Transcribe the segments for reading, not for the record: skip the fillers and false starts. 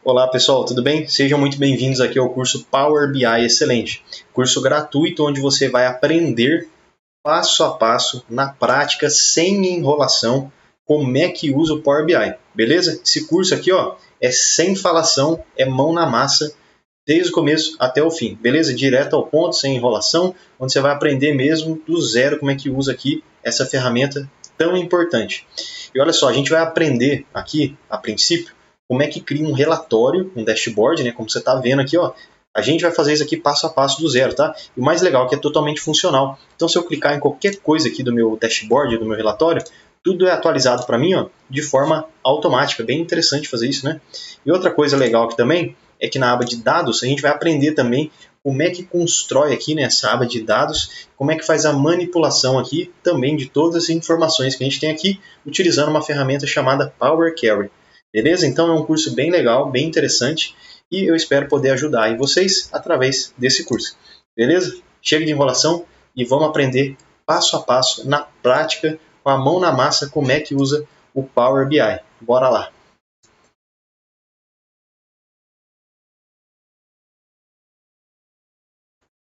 Olá pessoal, tudo bem? Sejam muito bem-vindos aqui ao curso Power BI Excelente. Curso gratuito onde você vai aprender passo a passo, na prática, sem enrolação, como é que usa o Power BI, beleza? Esse curso aqui é sem falação, é mão na massa, desde o começo até o fim, beleza? Direto ao ponto, sem enrolação, onde você vai aprender mesmo do zero como é que usa aqui essa ferramenta tão importante. E olha só, a gente vai aprender aqui, a princípio, como é que cria um relatório, um dashboard, né? Como você está vendo aqui, a gente vai fazer isso aqui passo a passo do zero, tá? E o mais legal é que é totalmente funcional. Então, se eu clicar em qualquer coisa aqui do meu dashboard, do meu relatório, tudo é atualizado para mim, de forma automática. Bem interessante fazer isso, né? E outra coisa legal aqui também é que na aba de dados a gente vai aprender também como é que constrói aqui nessa aba de dados, como é que faz a manipulação aqui também de todas as informações que a gente tem aqui, utilizando uma ferramenta chamada Power Query. Beleza? Então é um curso bem legal, bem interessante e eu espero poder ajudar aí vocês através desse curso. Beleza? Chega de enrolação e vamos aprender passo a passo, na prática, com a mão na massa, como é que usa o Power BI. Bora lá!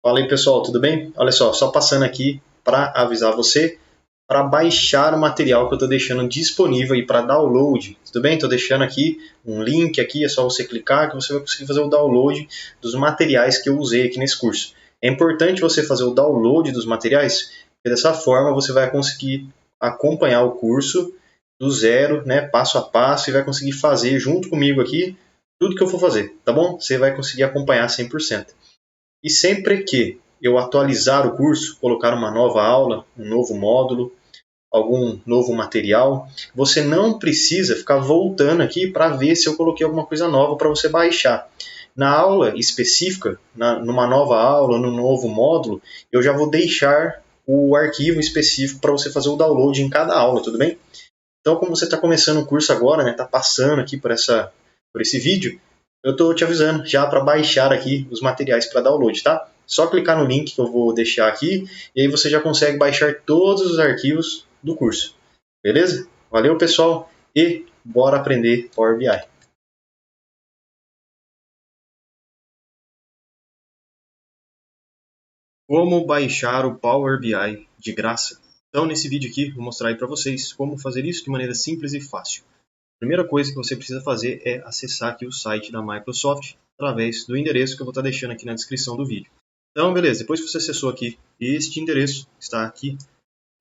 Fala aí pessoal, tudo bem? Olha só passando aqui para avisar você para baixar o material que eu estou deixando disponível aí para download, tudo bem? Estou deixando aqui um link aqui, é só você clicar que você vai conseguir fazer o download dos materiais que eu usei aqui nesse curso. É importante você fazer o download dos materiais, porque dessa forma você vai conseguir acompanhar o curso do zero, né, passo a passo, e vai conseguir fazer junto comigo aqui tudo que eu for fazer, tá bom? Você vai conseguir acompanhar 100%. E sempre que eu atualizar o curso, colocar uma nova aula, um novo módulo, algum novo material, você não precisa ficar voltando aqui para ver se eu coloquei alguma coisa nova para você baixar. Na aula específica, numa nova aula, num novo módulo, eu já vou deixar o arquivo específico para você fazer o download em cada aula, tudo bem? Então, como você está começando o curso agora, né, está passando aqui por esse vídeo, eu estou te avisando já para baixar aqui os materiais para download, tá? Só clicar no link que eu vou deixar aqui e aí você já consegue baixar todos os arquivos do curso. Beleza? Valeu, pessoal, e bora aprender Power BI. Como baixar o Power BI de graça? Então, nesse vídeo aqui, vou mostrar aí para vocês como fazer isso de maneira simples e fácil. A primeira coisa que você precisa fazer é acessar aqui o site da Microsoft através do endereço que eu vou estar deixando aqui na descrição do vídeo. Então, beleza, depois que você acessou aqui este endereço, que está aqui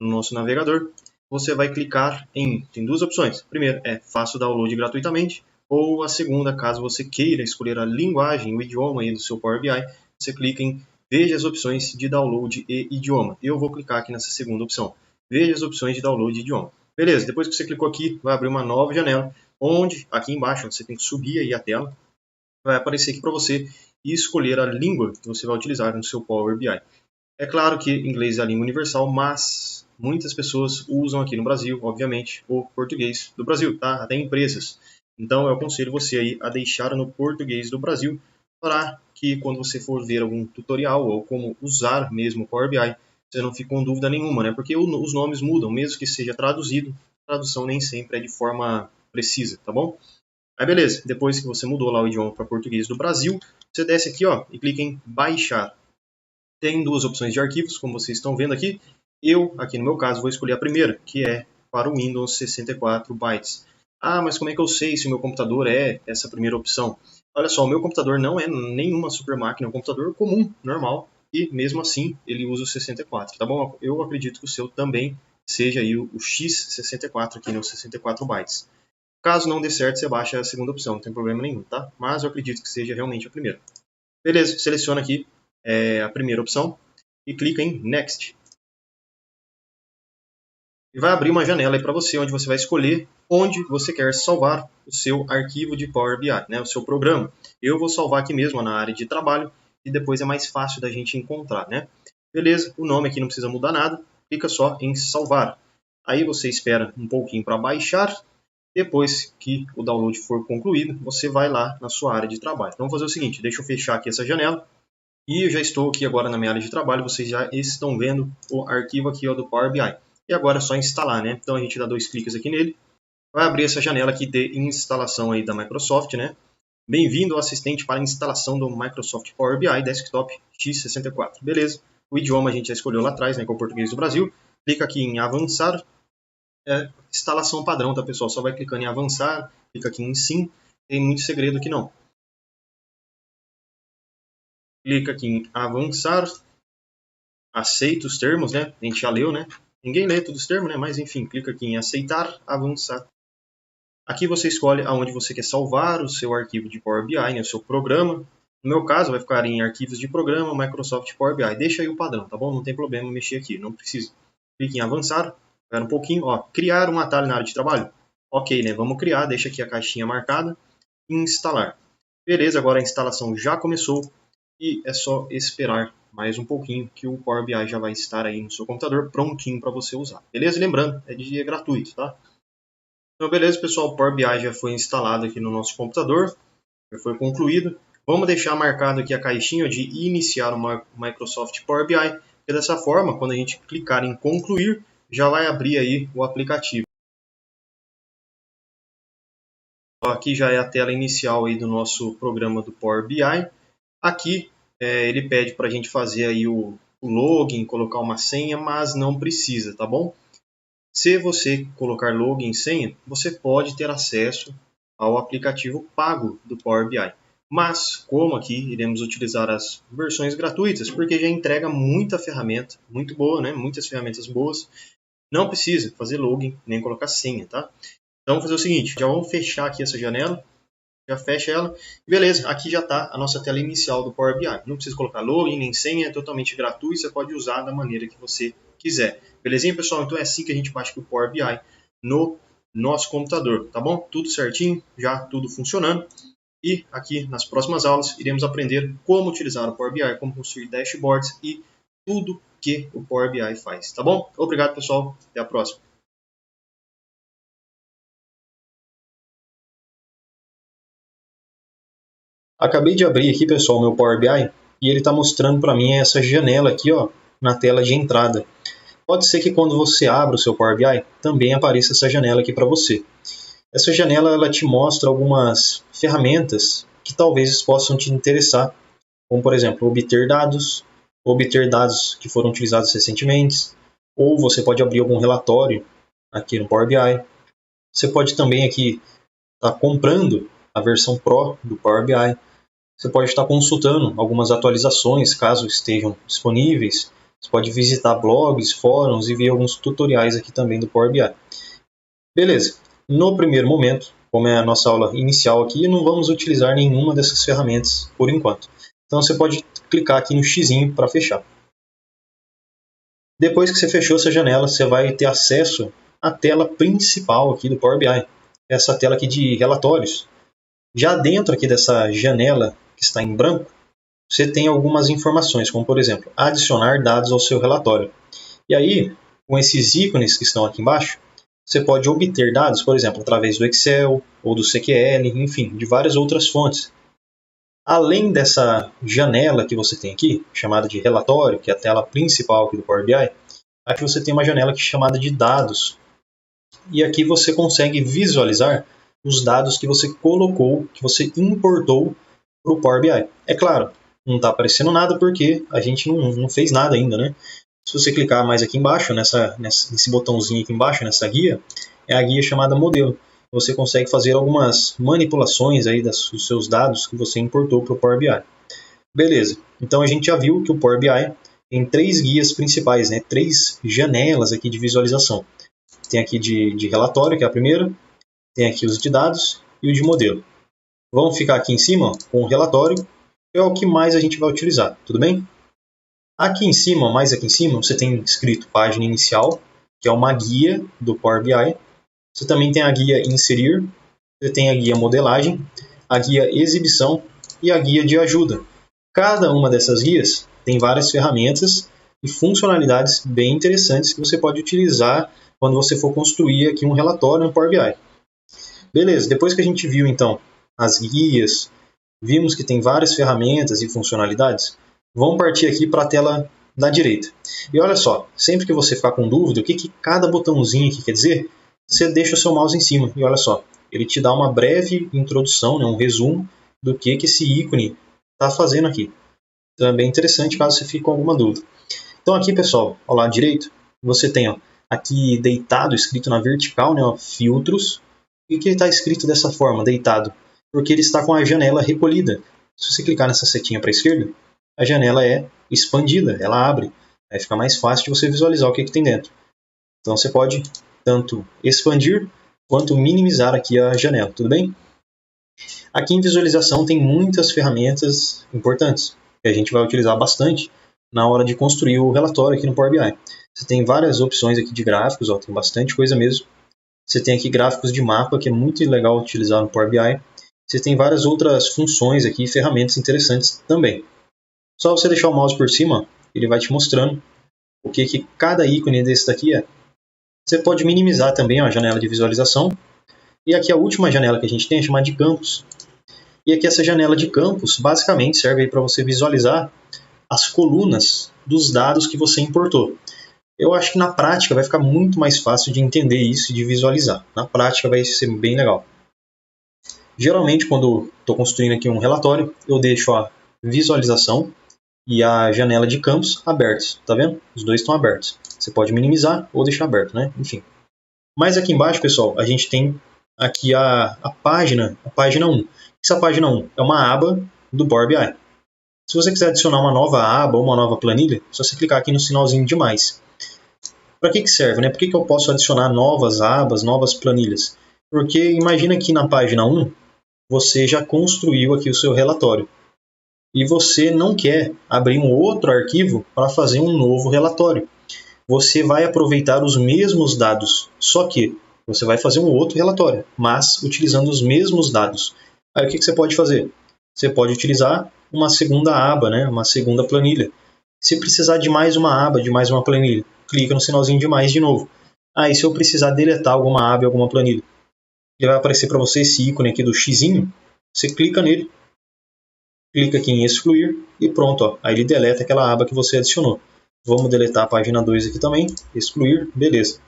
no nosso navegador, você vai clicar tem duas opções. A primeira é faça o download gratuitamente, ou a segunda, caso você queira escolher a linguagem, o idioma aí do seu Power BI, você clica em veja as opções de download e idioma. Eu vou clicar aqui nessa segunda opção, veja as opções de download e idioma. Beleza, depois que você clicou aqui, vai abrir uma nova janela, onde aqui embaixo você tem que subir aí a tela, vai aparecer aqui para você e escolher a língua que você vai utilizar no seu Power BI. É claro que inglês é a língua universal, mas muitas pessoas usam aqui no Brasil, obviamente, o português do Brasil, tá? Até empresas. Então, eu aconselho você aí a deixar no português do Brasil para que quando você for ver algum tutorial ou como usar mesmo o Power BI, você não fique com dúvida nenhuma, né? Porque os nomes mudam, mesmo que seja traduzido, a tradução nem sempre é de forma precisa, tá bom? Aí beleza, depois que você mudou lá o idioma para português do Brasil, você desce aqui e clica em baixar. Tem duas opções de arquivos, como vocês estão vendo aqui. Eu, aqui no meu caso, vou escolher a primeira, que é para o Windows 64 bytes. Ah, mas como é que eu sei se o meu computador é essa primeira opção? Olha só, o meu computador não é nenhuma super máquina, é um computador comum, normal, e mesmo assim ele usa o 64, tá bom? Eu acredito que o seu também seja aí o X64 aqui no 64 bytes. Caso não dê certo, você baixa a segunda opção, não tem problema nenhum, tá? Mas eu acredito que seja realmente a primeira. Beleza, seleciona aqui a primeira opção e clica em Next. E vai abrir uma janela aí para você, onde você vai escolher onde você quer salvar o seu arquivo de Power BI, né, o seu programa. Eu vou salvar aqui mesmo na área de trabalho e depois é mais fácil da gente encontrar, né? Beleza, o nome aqui não precisa mudar nada, clica só em salvar. Aí você espera um pouquinho para baixar. Depois que o download for concluído, você vai lá na sua área de trabalho. Então, vamos fazer o seguinte, deixa eu fechar aqui essa janela. E eu já estou aqui agora na minha área de trabalho, vocês já estão vendo o arquivo aqui do Power BI. E agora é só instalar, né? Então a gente dá dois cliques aqui nele, vai abrir essa janela aqui de instalação aí da Microsoft, né? Bem-vindo ao assistente para instalação do Microsoft Power BI Desktop x64. Beleza, o idioma a gente já escolheu lá atrás, né, que é o português do Brasil. Clica aqui em avançar, instalação padrão, tá pessoal? Só vai clicando em avançar, clica aqui em sim, tem muito segredo aqui não. Clica aqui em avançar, aceita os termos, né? A gente já leu, né? Ninguém lê todos os termos, né? Mas enfim, clica aqui em aceitar, avançar. Aqui você escolhe aonde você quer salvar o seu arquivo de Power BI, né, o seu programa. No meu caso, vai ficar em arquivos de programa, Microsoft Power BI. Deixa aí o padrão, tá bom? Não tem problema mexer aqui, não precisa. Clique em avançar, espera um pouquinho, ó, criar um atalho na área de trabalho. Ok, né? Vamos criar, deixa aqui a caixinha marcada e instalar. Beleza, agora a instalação já começou e é só esperar mais um pouquinho que o Power BI já vai estar aí no seu computador prontinho para você usar. Beleza? Lembrando, é gratuito, tá? Então, beleza, pessoal, o Power BI já foi instalado aqui no nosso computador, já foi concluído. Vamos deixar marcado aqui a caixinha de iniciar o Microsoft Power BI, porque dessa forma, quando a gente clicar em concluir, já vai abrir aí o aplicativo. Aqui já é a tela inicial aí do nosso programa do Power BI. Aqui ele pede para a gente fazer aí o login, colocar uma senha, mas não precisa, tá bom? Se você colocar login e senha, você pode ter acesso ao aplicativo pago do Power BI. Mas, como aqui iremos utilizar as versões gratuitas, porque já entrega muita ferramenta, muito boa, né? Muitas ferramentas boas, não precisa fazer login nem colocar senha, tá? Então, vamos fazer o seguinte, já vamos fechar aqui essa janela, já fecha ela, e beleza, aqui já está a nossa tela inicial do Power BI. Não precisa colocar login nem senha, é totalmente gratuito, você pode usar da maneira que você quiser. Belezinha, pessoal? Então é assim que a gente baixa o Power BI no nosso computador, tá bom? Tudo certinho, já tudo funcionando. E aqui nas próximas aulas iremos aprender como utilizar o Power BI, como construir dashboards e tudo que o Power BI faz, tá bom? Obrigado, pessoal. Até a próxima. Acabei de abrir aqui, pessoal, meu Power BI e ele está mostrando para mim essa janela aqui, ó, na tela de entrada. Pode ser que quando você abra o seu Power BI, também apareça essa janela aqui para você. Essa janela ela te mostra algumas ferramentas que talvez possam te interessar, como por exemplo, obter dados que foram utilizados recentemente, ou você pode abrir algum relatório aqui no Power BI. Você pode também aqui estar comprando a versão Pro do Power BI. Você pode estar consultando algumas atualizações, caso estejam disponíveis. Você pode visitar blogs, fóruns e ver alguns tutoriais aqui também do Power BI. Beleza. No primeiro momento, como é a nossa aula inicial aqui, não vamos utilizar nenhuma dessas ferramentas por enquanto. Então você pode clicar aqui no xizinho para fechar. Depois que você fechou essa janela, você vai ter acesso à tela principal aqui do Power BI. Essa tela aqui de relatórios. Já dentro aqui dessa janela que está em branco, você tem algumas informações, como por exemplo, adicionar dados ao seu relatório. E aí, com esses ícones que estão aqui embaixo, você pode obter dados, por exemplo, através do Excel ou do SQL, enfim, de várias outras fontes. Além dessa janela que você tem aqui, chamada de relatório, que é a tela principal aqui do Power BI, aqui você tem uma janela que é chamada de dados. E aqui você consegue visualizar os dados que você colocou, que você importou para o Power BI. É claro, não está aparecendo nada porque a gente não fez nada ainda, né? Se você clicar mais aqui embaixo, nesse botãozinho aqui embaixo, nessa guia, é a guia chamada modelo. Você consegue fazer algumas manipulações aí dos seus dados que você importou para o Power BI. Beleza, então a gente já viu que o Power BI tem 3 guias principais, né? 3 janelas aqui de visualização. Tem aqui de relatório, que é a primeira, tem aqui os de dados e o de modelo. Vamos ficar aqui em cima com o relatório, que é o que mais a gente vai utilizar, tudo bem? Aqui em cima, mais aqui em cima, você tem escrito página inicial, que é uma guia do Power BI. Você também tem a guia inserir, você tem a guia modelagem, a guia exibição e a guia de ajuda. Cada uma dessas guias tem várias ferramentas e funcionalidades bem interessantes que você pode utilizar quando você for construir aqui um relatório no Power BI. Beleza, depois que a gente viu então as guias, vimos que tem várias ferramentas e funcionalidades, vamos partir aqui para a tela da direita. E olha só, sempre que você ficar com dúvida, o que cada botãozinho aqui quer dizer, você deixa o seu mouse em cima. E olha só, ele te dá uma breve introdução, né, um resumo do que esse ícone está fazendo aqui. Então é bem interessante caso você fique com alguma dúvida. Então aqui, pessoal, ao lado direito, você tem ó, aqui deitado, escrito na vertical, né, ó, filtros. Por que ele está escrito dessa forma, deitado? Porque ele está com a janela recolhida. Se você clicar nessa setinha para a esquerda, a janela é expandida, ela abre. Aí fica mais fácil de você visualizar o que tem dentro. Então você pode tanto expandir quanto minimizar aqui a janela, tudo bem? Aqui em visualização tem muitas ferramentas importantes que a gente vai utilizar bastante na hora de construir o relatório aqui no Power BI. Você tem várias opções aqui de gráficos, ó, tem bastante coisa mesmo. Você tem aqui gráficos de mapa, que é muito legal utilizar no Power BI. Você tem várias outras funções aqui, ferramentas interessantes também. Só você deixar o mouse por cima, ele vai te mostrando o que cada ícone desse daqui é. Você pode minimizar também a janela de visualização. E aqui a última janela que a gente tem é chamada de campos. E aqui essa janela de campos basicamente serve para você visualizar as colunas dos dados que você importou. Eu acho que na prática vai ficar muito mais fácil de entender isso e de visualizar. Na prática vai ser bem legal. Geralmente quando estou construindo aqui um relatório, eu deixo a visualização e a janela de campos abertos. Tá vendo? Os dois estão abertos. Você pode minimizar ou deixar aberto, né? Enfim. Mas aqui embaixo, pessoal, a gente tem aqui a página 1. Essa página 1 é uma aba do Power BI. Se você quiser adicionar uma nova aba ou uma nova planilha, é só você clicar aqui no sinalzinho de mais. Para que serve, né? Por que eu posso adicionar novas abas, novas planilhas? Porque imagina que na página 1 você já construiu aqui o seu relatório. E você não quer abrir um outro arquivo para fazer um novo relatório. Você vai aproveitar os mesmos dados, só que você vai fazer um outro relatório, mas utilizando os mesmos dados. Aí o que você pode fazer? Você pode utilizar uma segunda aba, né? Uma segunda planilha. Se precisar de mais uma aba, de mais uma planilha, clica no sinalzinho de mais de novo. Aí se eu precisar deletar alguma aba e alguma planilha, ele vai aparecer para você esse ícone aqui do xizinho, você clica nele, clica aqui em excluir e pronto, ó. Aí ele deleta aquela aba que você adicionou. Vamos deletar a página 2 aqui também, excluir, beleza.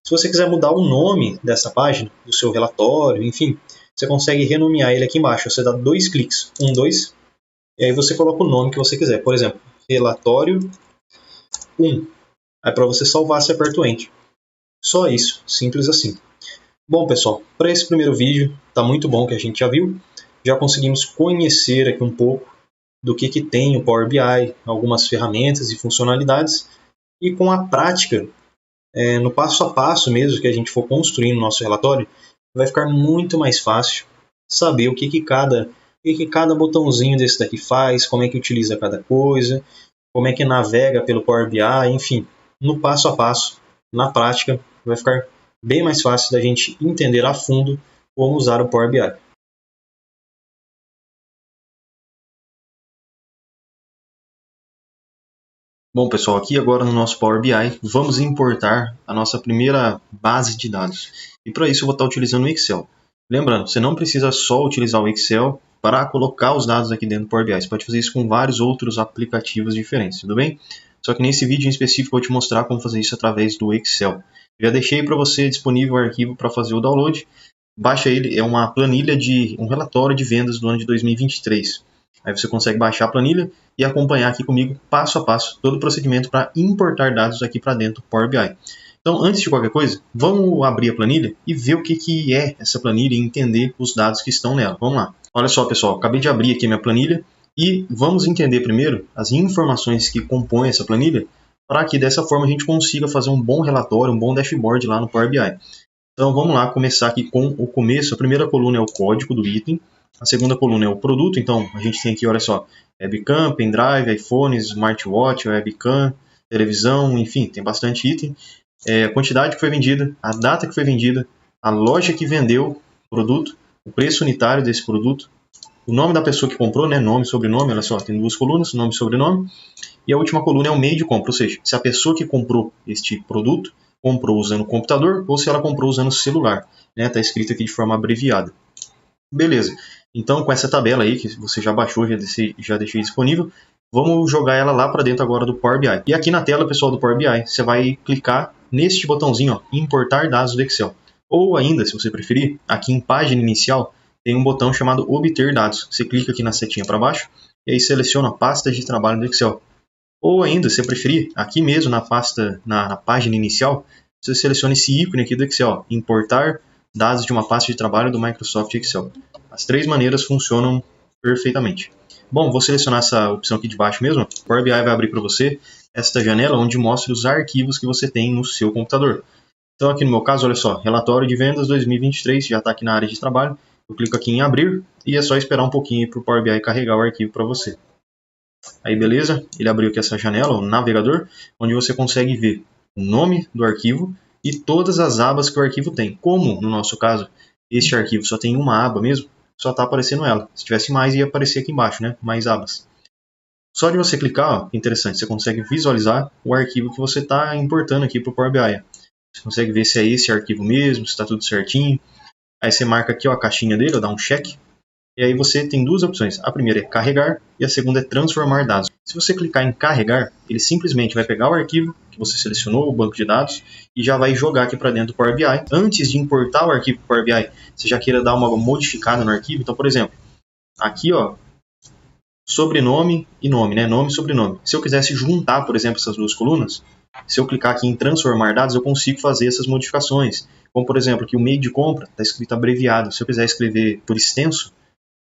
Se você quiser mudar o nome dessa página, do seu relatório, enfim, você consegue renomear ele aqui embaixo. Você dá 2 cliques, 1, 2, e aí você coloca o nome que você quiser. Por exemplo, relatório 1. Aí para você salvar, você aperta o Enter. Só isso, simples assim. Bom, pessoal, para esse primeiro vídeo, está muito bom que a gente já viu. Já conseguimos conhecer aqui um pouco do que tem o Power BI, algumas ferramentas e funcionalidades. E com a prática, no passo a passo mesmo que a gente for construindo o nosso relatório, vai ficar muito mais fácil saber o que cada botãozinho desse daqui faz, como é que utiliza cada coisa, como é que navega pelo Power BI, enfim. No passo a passo, na prática, vai ficar bem mais fácil da gente entender a fundo como usar o Power BI. Bom, pessoal, aqui agora no nosso Power BI, vamos importar a nossa primeira base de dados. E para isso eu vou estar utilizando o Excel. Lembrando, você não precisa só utilizar o Excel para colocar os dados aqui dentro do Power BI. Você pode fazer isso com vários outros aplicativos diferentes, tudo bem? Só que nesse vídeo em específico eu vou te mostrar como fazer isso através do Excel. Já deixei para você disponível o arquivo para fazer o download. Baixa ele, é uma planilha de um relatório de vendas do ano de 2023. Aí você consegue baixar a planilha e acompanhar aqui comigo, passo a passo, todo o procedimento para importar dados aqui para dentro do Power BI. Então, antes de qualquer coisa, vamos abrir a planilha e ver o que é essa planilha e entender os dados que estão nela. Vamos lá. Olha só, pessoal, acabei de abrir aqui a minha planilha e vamos entender primeiro as informações que compõem essa planilha para que dessa forma a gente consiga fazer um bom relatório, um bom dashboard lá no Power BI. Então, vamos lá começar aqui com o começo. A primeira coluna é o código do item. A segunda coluna é o produto, então a gente tem aqui, olha só, webcam, pendrive, iPhone, smartwatch, webcam, televisão, enfim, tem bastante item. A quantidade que foi vendida, a data que foi vendida, a loja que vendeu o produto, o preço unitário desse produto, o nome da pessoa que comprou, né, nome e sobrenome, olha só, tem 2 colunas, nome e sobrenome. E a última coluna é o meio de compra, ou seja, se a pessoa que comprou este produto comprou usando o computador ou se ela comprou usando o celular. Está escrito aqui de forma abreviada. Beleza. Então, com essa tabela aí, que você já baixou, já deixei disponível, vamos jogar ela lá para dentro agora do Power BI. E aqui na tela, pessoal, do Power BI, você vai clicar neste botãozinho, ó, importar dados do Excel. Ou ainda, se você preferir, aqui em página inicial, tem um botão chamado Obter Dados. Você clica aqui na setinha para baixo e aí seleciona pastas de trabalho do Excel. Ou ainda, se preferir, aqui mesmo na pasta, na página inicial, você seleciona esse ícone aqui do Excel, importar dados de uma pasta de trabalho do Microsoft Excel. As 3 maneiras funcionam perfeitamente. Bom, vou selecionar essa opção aqui de baixo mesmo. O Power BI vai abrir para você esta janela onde mostra os arquivos que você tem no seu computador. Então aqui no meu caso, olha só, relatório de vendas 2023, já está aqui na área de trabalho. Eu clico aqui em abrir e é só esperar um pouquinho para o Power BI carregar o arquivo para você. Aí beleza, ele abriu aqui essa janela, o navegador, onde você consegue ver o nome do arquivo e todas as abas que o arquivo tem. Como, no nosso caso, este arquivo só tem uma aba mesmo, só está aparecendo ela. Se tivesse mais, ia aparecer aqui embaixo, né? Mais abas. Só de você clicar, ó, interessante, você consegue visualizar o arquivo que você está importando aqui para o Power BI. Você consegue ver se é esse arquivo mesmo, se está tudo certinho. Aí você marca aqui ó, a caixinha dele, ó, dá um check. E aí você tem 2 opções. A primeira é carregar e a segunda é transformar dados. Se você clicar em carregar, ele simplesmente vai pegar o arquivo que você selecionou, o banco de dados, e já vai jogar aqui para dentro do Power BI. Antes de importar o arquivo para o Power BI, você já queira dar uma modificada no arquivo. Então, por exemplo, aqui ó, sobrenome e nome, né? Nome e sobrenome. Se eu quisesse juntar, por exemplo, essas 2 colunas, se eu clicar aqui em transformar dados, eu consigo fazer essas modificações. Como, por exemplo, aqui o meio de compra está escrito abreviado. Se eu quiser escrever por extenso,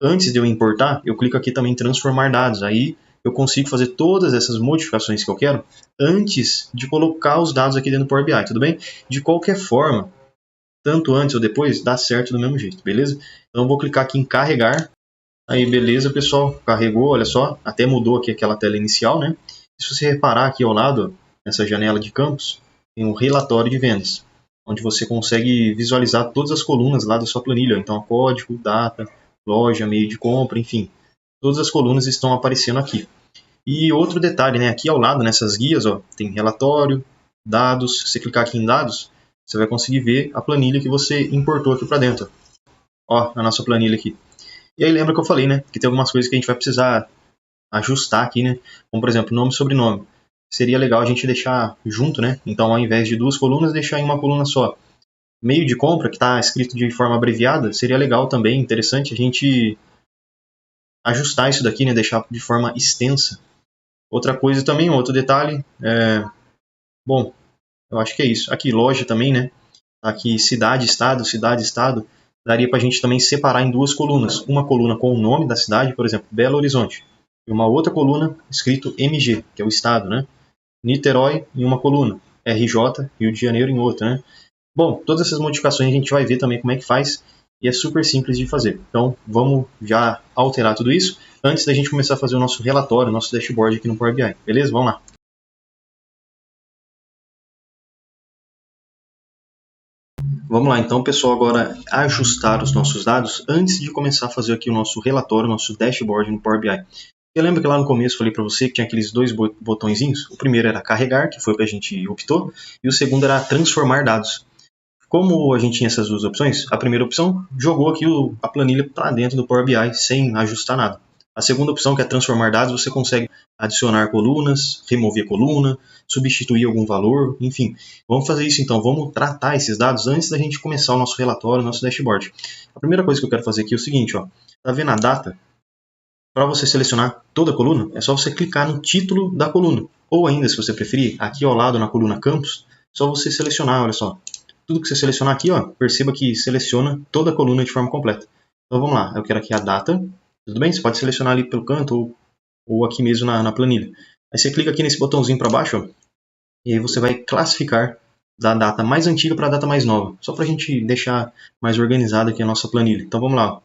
antes de eu importar, eu clico aqui também em transformar dados. Aí eu consigo fazer todas essas modificações que eu quero antes de colocar os dados aqui dentro do Power BI, tudo bem? De qualquer forma, tanto antes ou depois, dá certo do mesmo jeito, beleza? Então eu vou clicar aqui em carregar. Aí beleza, pessoal, carregou, olha só, até mudou aqui aquela tela inicial, né? Se você reparar aqui ao lado, nessa janela de campos, tem um relatório de vendas, onde você consegue visualizar todas as colunas lá da sua planilha. Então, código, data, loja, meio de compra, enfim. Todas as colunas estão aparecendo aqui. E outro detalhe, né? Aqui ao lado, nessas guias, ó, tem relatório, dados. Se você clicar aqui em dados, você vai conseguir ver a planilha que você importou aqui para dentro. Ó, a nossa planilha aqui. E aí lembra que eu falei, né? Que tem algumas coisas que a gente vai precisar ajustar aqui, né? Como, por exemplo, nome e sobrenome. Seria legal a gente deixar junto, né? Então, ao invés de 2 colunas, deixar em uma coluna só. Meio de compra, que está escrito de forma abreviada, seria legal também, interessante a gente ajustar isso daqui, né? Deixar de forma extensa. Outra coisa também, outro detalhe, bom, eu acho que é isso. Aqui, loja também, né? Aqui, cidade, estado, daria para a gente também separar em 2 colunas. Uma coluna com o nome da cidade, por exemplo, Belo Horizonte. E uma outra coluna escrito MG, que é o estado, né? Niterói em uma coluna. RJ, Rio de Janeiro em outra, né? Bom, todas essas modificações a gente vai ver também como é que faz. E é super simples de fazer. Então, vamos já alterar tudo isso antes da gente começar a fazer o nosso relatório, o nosso dashboard aqui no Power BI. Beleza? Vamos lá. Vamos lá, então, pessoal, agora ajustar os nossos dados antes de começar a fazer aqui o nosso relatório, o nosso dashboard no Power BI. Eu lembro que lá no começo eu falei para você que tinha aqueles 2 botõezinhos. O primeiro era carregar, que foi o que a gente optou, e o segundo era transformar dados. Como a gente tinha essas 2 opções, a primeira opção jogou aqui a planilha para dentro do Power BI sem ajustar nada. A segunda opção, que é transformar dados, você consegue adicionar colunas, remover coluna, substituir algum valor, enfim. Vamos fazer isso então, vamos tratar esses dados antes da gente começar o nosso relatório, o nosso dashboard. A primeira coisa que eu quero fazer aqui é o seguinte, ó, tá vendo a data? Para você selecionar toda a coluna, é só você clicar no título da coluna. Ou ainda, se você preferir, aqui ao lado na coluna campos, só você selecionar, olha só. Tudo que você selecionar aqui, ó, perceba que seleciona toda a coluna de forma completa. Então vamos lá, eu quero aqui a data, tudo bem? Você pode selecionar ali pelo canto ou aqui mesmo na planilha. Aí você clica aqui nesse botãozinho para baixo, ó, e aí você vai classificar da data mais antiga para a data mais nova, só para a gente deixar mais organizado aqui a nossa planilha. Então vamos lá, ó.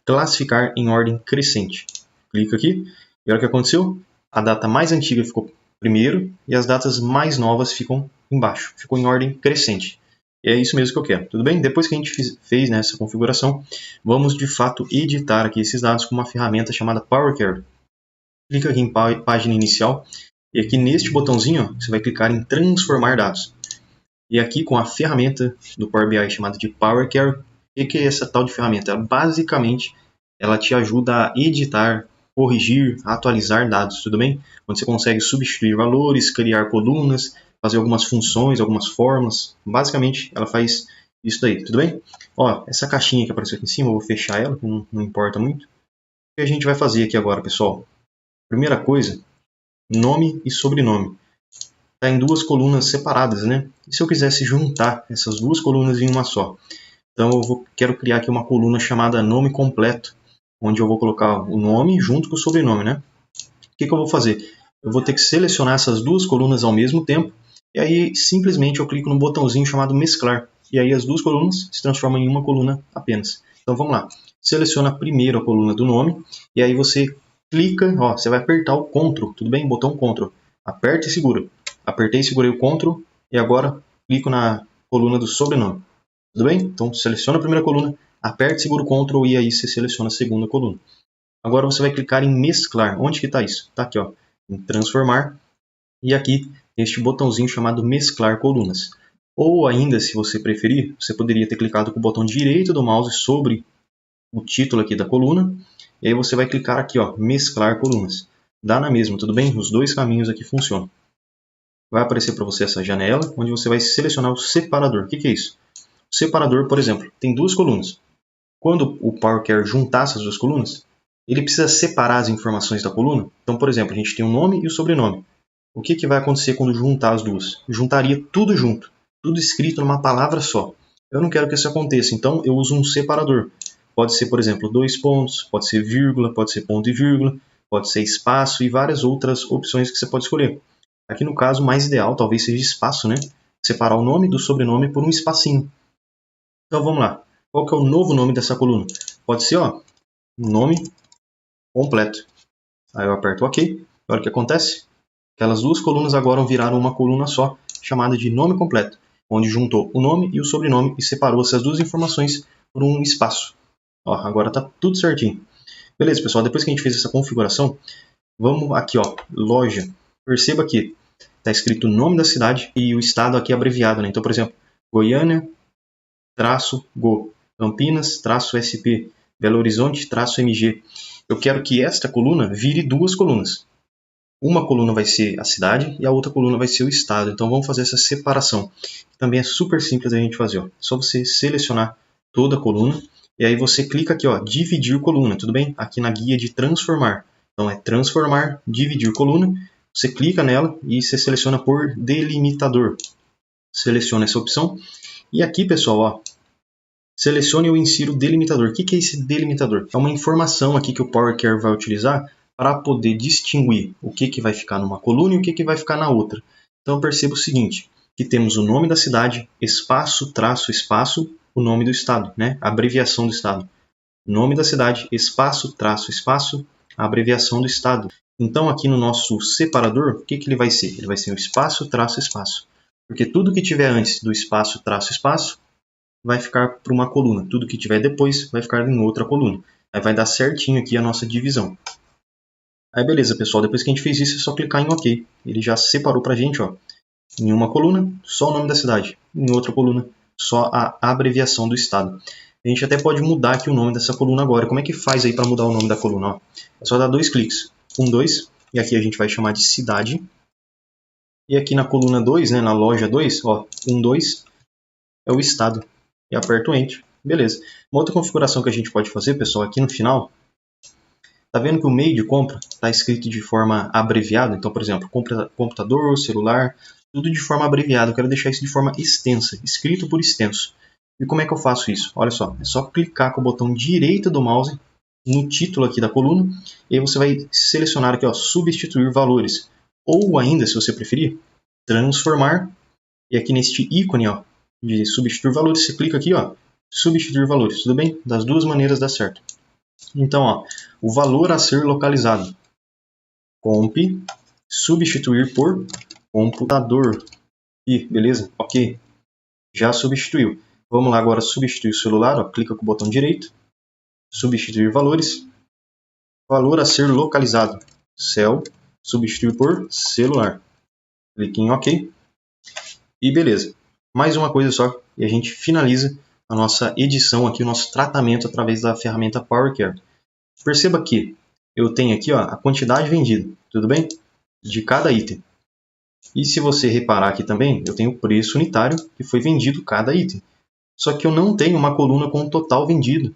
Classificar em ordem crescente. Clica aqui, e olha o que aconteceu, a data mais antiga ficou primeiro e as datas mais novas ficam embaixo, ficou em ordem crescente. E é isso mesmo que eu quero, tudo bem? Depois que a gente fez essa configuração, vamos de fato editar aqui esses dados com uma ferramenta chamada Power Query. Clica aqui em página inicial e aqui neste botãozinho você vai clicar em transformar dados. E aqui com a ferramenta do Power BI chamada de Power Query, o que é essa tal de ferramenta? Basicamente, ela te ajuda a editar, corrigir, atualizar dados, tudo bem? Onde você consegue substituir valores, criar colunas, fazer algumas funções, algumas fórmulas. Basicamente, ela faz Isso daí, tudo bem? Ó, essa caixinha que apareceu aqui em cima, eu vou fechar ela, que não importa muito. O que a gente vai fazer aqui agora, pessoal? Primeira coisa, nome e sobrenome. Está em duas colunas separadas, né? E se eu quisesse juntar essas duas colunas em uma só? Então quero criar aqui uma coluna chamada nome completo, onde eu vou colocar o nome junto com o sobrenome, né? O que eu vou fazer? Eu vou ter que selecionar essas duas colunas ao mesmo tempo, e aí simplesmente eu clico no botãozinho chamado mesclar, e aí as duas colunas se transformam em uma coluna apenas. Então vamos lá, seleciona primeiro a coluna do nome, e aí você clica, ó, você vai apertar o CTRL, tudo bem? Botão CTRL, aperta e segura. Apertei e segurei o CTRL, e agora clico na coluna do sobrenome. Tudo bem? Então seleciona a primeira coluna, aperta e segura o CTRL, e aí você seleciona a segunda coluna. Agora você vai clicar em mesclar. Onde que está isso? Está aqui, ó, em transformar. E aqui, este botãozinho chamado mesclar colunas. Ou ainda, se você preferir, você poderia ter clicado com o botão direito do mouse sobre o título aqui da coluna. E aí você vai clicar aqui, ó, mesclar colunas. Dá na mesma, tudo bem? Os dois caminhos aqui funcionam. Vai aparecer para você essa janela, onde você vai selecionar o separador. O que é isso? O separador, por exemplo, tem duas colunas. Quando o Power quer juntar essas duas colunas, ele precisa separar as informações da coluna. Então, por exemplo, a gente tem o nome e o sobrenome. O que vai acontecer quando juntar as duas? Juntaria tudo junto, tudo escrito numa palavra só. Eu não quero que isso aconteça, então eu uso um separador. Pode ser, por exemplo, 2 pontos, pode ser vírgula, pode ser ponto e vírgula, pode ser espaço e várias outras opções que você pode escolher. Aqui no caso, o mais ideal talvez seja espaço, né? Separar o nome do sobrenome por um espacinho. Então vamos lá. Qual que é o novo nome dessa coluna? Pode ser, ó, nome completo. Aí eu aperto OK. Olha o que acontece. Aquelas duas colunas agora viraram uma coluna só, chamada de nome completo, onde juntou o nome e o sobrenome e separou essas duas informações por um espaço. Ó, agora está tudo certinho. Beleza, pessoal, depois que a gente fez essa configuração, vamos aqui, ó, loja. Perceba que está escrito o nome da cidade e o estado aqui abreviado, né? Então, por exemplo, Goiânia, -Go, Campinas, -SP, Belo Horizonte, -MG. Eu quero que esta coluna vire duas colunas. Uma coluna vai ser a cidade e a outra coluna vai ser o estado. Então vamos fazer essa separação. Também é super simples a gente fazer. Ó. É só você selecionar toda a coluna e aí você clica aqui, ó, dividir coluna, tudo bem? Aqui na guia de transformar. Então é transformar, dividir coluna. Você clica nela e você seleciona por delimitador. Seleciona essa opção. E aqui, pessoal, ó, selecione ou insira o delimitador. O que é esse delimitador? É uma informação aqui que o Power Query vai utilizar para poder distinguir o que vai ficar numa coluna e o que vai ficar na outra. Então perceba o seguinte, que temos o nome da cidade, espaço, traço, espaço, o nome do estado, né? A abreviação do estado. Nome da cidade, espaço, traço, espaço, a abreviação do estado. Então aqui no nosso separador, o que ele vai ser? Ele vai ser o espaço, traço, espaço. Porque tudo que tiver antes do espaço, traço, espaço, vai ficar para uma coluna. Tudo que tiver depois vai ficar em outra coluna. Aí vai dar certinho aqui a nossa divisão. Aí beleza, pessoal, depois que a gente fez isso é só clicar em OK. Ele já separou para a gente, ó, em uma coluna, só o nome da cidade. Em outra coluna, só a abreviação do estado. A gente até pode mudar aqui o nome dessa coluna agora. Como é que faz aí para mudar o nome da coluna? Ó, é só dar 2 cliques. 1, 2, e aqui a gente vai chamar de cidade. E aqui na coluna 2, né, na loja 2, ó, 1, 2, é o estado. E aperto Enter. Beleza. Uma outra configuração que a gente pode fazer, pessoal, aqui no final, tá vendo que o meio de compra está escrito de forma abreviada? Então, por exemplo, computador, celular, tudo de forma abreviada. Eu quero deixar isso de forma extensa, escrito por extenso. E como é que eu faço isso? Olha só, é só clicar com o botão direito do mouse no título aqui da coluna, e aí você vai selecionar aqui, ó, substituir valores. Ou ainda, se você preferir, transformar, e aqui neste ícone, ó, de substituir valores, você clica aqui, ó, substituir valores, tudo bem? Das duas maneiras dá certo. Então, ó, o valor a ser localizado, comp, substituir por computador, e beleza? Ok, já substituiu. Vamos lá agora substituir o celular, ó, clica com o botão direito, substituir valores, valor a ser localizado, cell, substituir por celular, clique em OK, e beleza. Mais uma coisa só, e a gente finaliza a nossa edição aqui, o nosso tratamento através da ferramenta Power Query. Perceba que eu tenho aqui, ó, a quantidade vendida, tudo bem? De cada item. E se você reparar aqui também, eu tenho o preço unitário que foi vendido cada item. Só que eu não tenho uma coluna com o total vendido.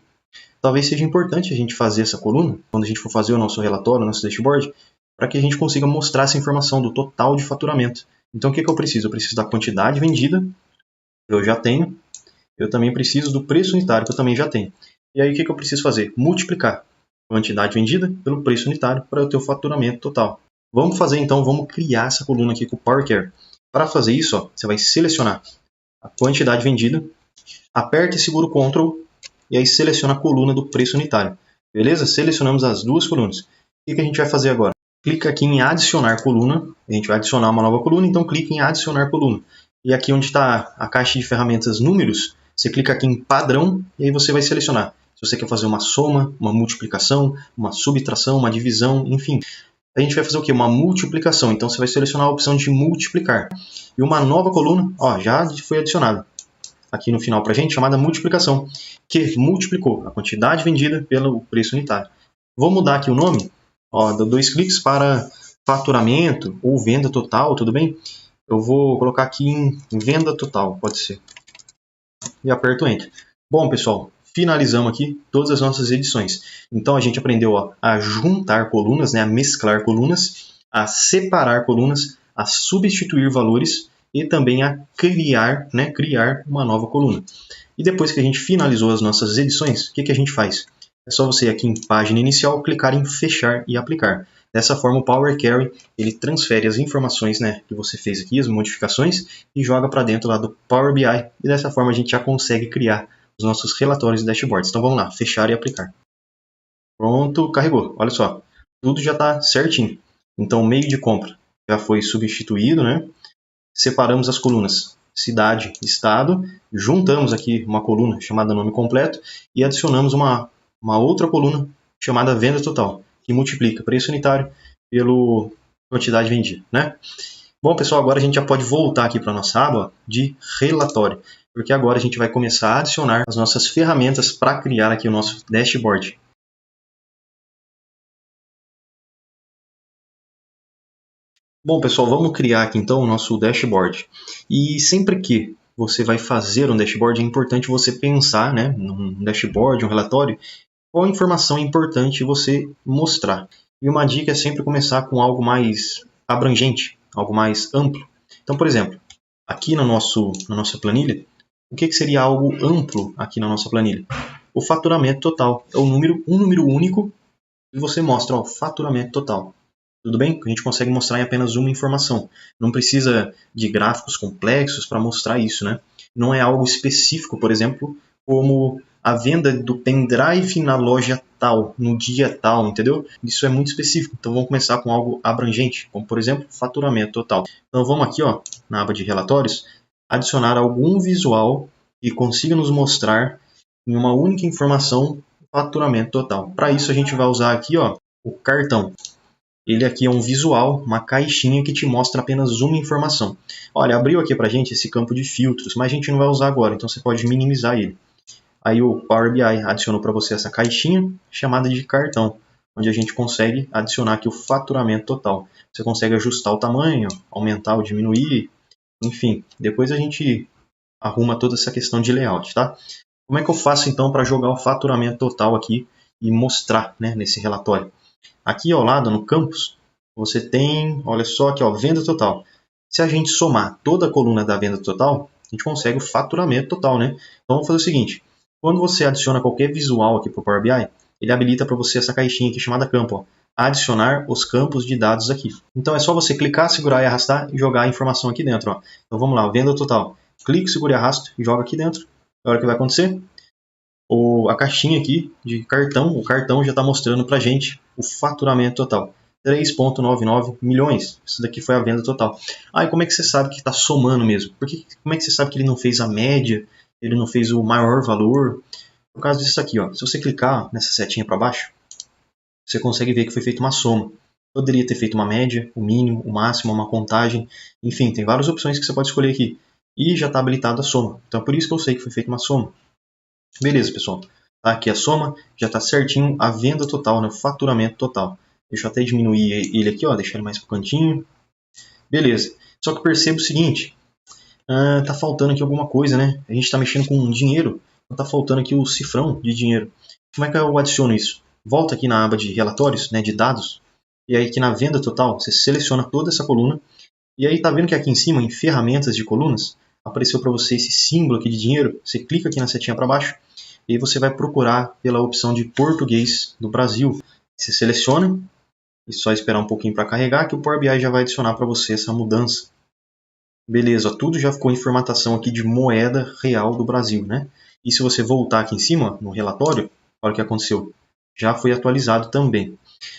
Talvez seja importante a gente fazer essa coluna, quando a gente for fazer o nosso relatório, o nosso dashboard, para que a gente consiga mostrar essa informação do total de faturamento. Então, o que eu preciso? Eu preciso da quantidade vendida, eu já tenho. Eu também preciso do preço unitário, que eu também já tenho. E aí, o que eu preciso fazer? Multiplicar a quantidade vendida pelo preço unitário para eu ter o faturamento total. Vamos fazer, então, vamos criar essa coluna aqui com o Power Query. Para fazer isso, ó, você vai selecionar a quantidade vendida, aperta e segura o Ctrl, e aí seleciona a coluna do preço unitário. Beleza? Selecionamos as duas colunas. O que a gente vai fazer agora? Clica aqui em adicionar coluna. A gente vai adicionar uma nova coluna, então clica em adicionar coluna. E aqui onde está a caixa de ferramentas números, você clica aqui em padrão e aí você vai selecionar. Se você quer fazer uma soma, uma multiplicação, uma subtração, uma divisão, enfim. A gente vai fazer o quê? Uma multiplicação. Então você vai selecionar a opção de multiplicar. E uma nova coluna, ó, já foi adicionada aqui no final para a gente, chamada multiplicação, que multiplicou a quantidade vendida pelo preço unitário. Vou mudar aqui o nome, ó, dou 2 cliques para faturamento ou venda total, tudo bem? Eu vou colocar aqui em venda total, pode ser. E aperto Enter. Bom, pessoal, finalizamos aqui todas as nossas edições. Então a gente aprendeu, ó, a juntar colunas, né, a mesclar colunas, a separar colunas, a substituir valores e também a criar uma nova coluna. E depois que a gente finalizou as nossas edições, o que a gente faz? É só você ir aqui em página inicial, clicar em fechar e aplicar. Dessa forma o Power Query ele transfere as informações, né, que você fez aqui, as modificações, e joga para dentro lá do Power BI. E dessa forma a gente já consegue criar os nossos relatórios e dashboards. Então vamos lá, fechar e aplicar. Pronto, carregou. Olha só, tudo já está certinho. Então o meio de compra já foi substituído, né? Separamos as colunas cidade, estado, juntamos aqui uma coluna chamada nome completo e adicionamos uma outra coluna chamada venda total, que multiplica preço unitário pela quantidade vendida, né? Bom, pessoal, agora a gente já pode voltar aqui para a nossa aba de relatório, porque agora a gente vai começar a adicionar as nossas ferramentas para criar aqui o nosso dashboard. Bom, pessoal, vamos criar aqui então o nosso dashboard. E sempre que você vai fazer um dashboard, é importante você pensar, né, num dashboard, um relatório, qual informação é importante você mostrar. E uma dica é sempre começar com algo mais abrangente, algo mais amplo. Então, por exemplo, aqui na nossa planilha, o que seria algo amplo aqui na nossa planilha? O faturamento total. É um número único e você mostra o faturamento total. Tudo bem? A gente consegue mostrar em apenas uma informação. Não precisa de gráficos complexos para mostrar isso, né? Não é algo específico, por exemplo, como a venda do pendrive na loja tal, no dia tal, entendeu? Isso é muito específico. Então vamos começar com algo abrangente, como por exemplo, faturamento total. Então vamos aqui, ó, na aba de relatórios, adicionar algum visual que consiga nos mostrar em uma única informação o faturamento total. Para isso a gente vai usar aqui, ó, o cartão. Ele aqui é um visual, uma caixinha que te mostra apenas uma informação. Olha, abriu aqui pra gente esse campo de filtros, mas a gente não vai usar agora, então você pode minimizar ele. Aí o Power BI adicionou para você essa caixinha chamada de cartão, onde a gente consegue adicionar aqui o faturamento total. Você consegue ajustar o tamanho, aumentar ou diminuir, enfim. Depois a gente arruma toda essa questão de layout, tá? Como é que eu faço então para jogar o faturamento total aqui e mostrar, né, nesse relatório? Aqui ao lado, no campus, você tem, olha só aqui, ó, venda total. Se a gente somar toda a coluna da venda total, a gente consegue o faturamento total, né? Então vamos fazer o seguinte, quando você adiciona qualquer visual aqui para o Power BI, ele habilita para você essa caixinha aqui chamada campo, ó, adicionar os campos de dados aqui. Então é só você clicar, segurar e arrastar e jogar a informação aqui dentro, ó. Então vamos lá, venda total. Clique, segura e arrasta e joga aqui dentro. Olha o que vai acontecer. A caixinha aqui de cartão, o cartão já está mostrando para a gente o faturamento total. 3,99 milhões. Isso daqui foi a venda total. Ah, e como é que você sabe que está somando mesmo? Como é que você sabe que ele não fez a média, ele não fez o maior valor? Por causa disso aqui, ó, se você clicar nessa setinha para baixo, você consegue ver que foi feita uma soma. Poderia ter feito uma média, o mínimo, o máximo, uma contagem. Enfim, tem várias opções que você pode escolher aqui. E já está habilitado a soma. Então é por isso que eu sei que foi feita uma soma. Beleza, pessoal. Tá aqui a soma, já está certinho a venda total, né? O faturamento total. Deixa eu até diminuir ele aqui, ó, deixar ele mais para o cantinho. Beleza. Só que perceba o seguinte, Tá faltando aqui alguma coisa, né? A gente está mexendo com dinheiro, então tá faltando aqui o cifrão de dinheiro. Como é que eu adiciono isso? Volta aqui na aba de relatórios, né, de dados, e aí aqui na venda total, você seleciona toda essa coluna, e aí tá vendo que aqui em cima, em ferramentas de colunas, apareceu para você esse símbolo aqui de dinheiro, você clica aqui na setinha para baixo, e aí você vai procurar pela opção de português do Brasil. Você seleciona, e só esperar um pouquinho para carregar, que o Power BI já vai adicionar para você essa mudança. Beleza, tudo já ficou em formatação aqui de moeda real do Brasil, né? E se você voltar aqui em cima, no relatório, olha o que aconteceu. Já foi atualizado também.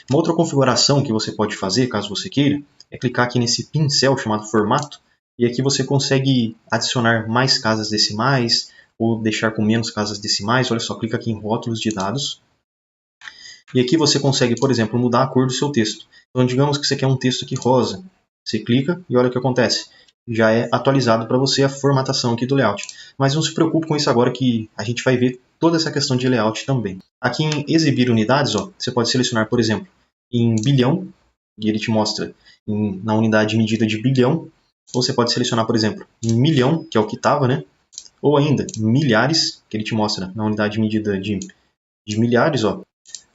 Uma outra configuração que você pode fazer, caso você queira, é clicar aqui nesse pincel chamado formato, e aqui você consegue adicionar mais casas decimais, ou deixar com menos casas decimais. Olha só, clica aqui em rótulos de dados. E aqui você consegue, por exemplo, mudar a cor do seu texto. Então, digamos que você quer um texto aqui rosa. Você clica e olha o que acontece. Já é atualizado para você a formatação aqui do layout. Mas não se preocupe com isso agora, que a gente vai ver toda essa questão de layout também. Aqui em exibir unidades, ó, você pode selecionar, por exemplo, em bilhão, e ele te mostra na unidade de medida de bilhão. Ou você pode selecionar, por exemplo, em milhão, que é o que estava, né? Ou ainda milhares, que ele te mostra na unidade de medida de milhares, ó.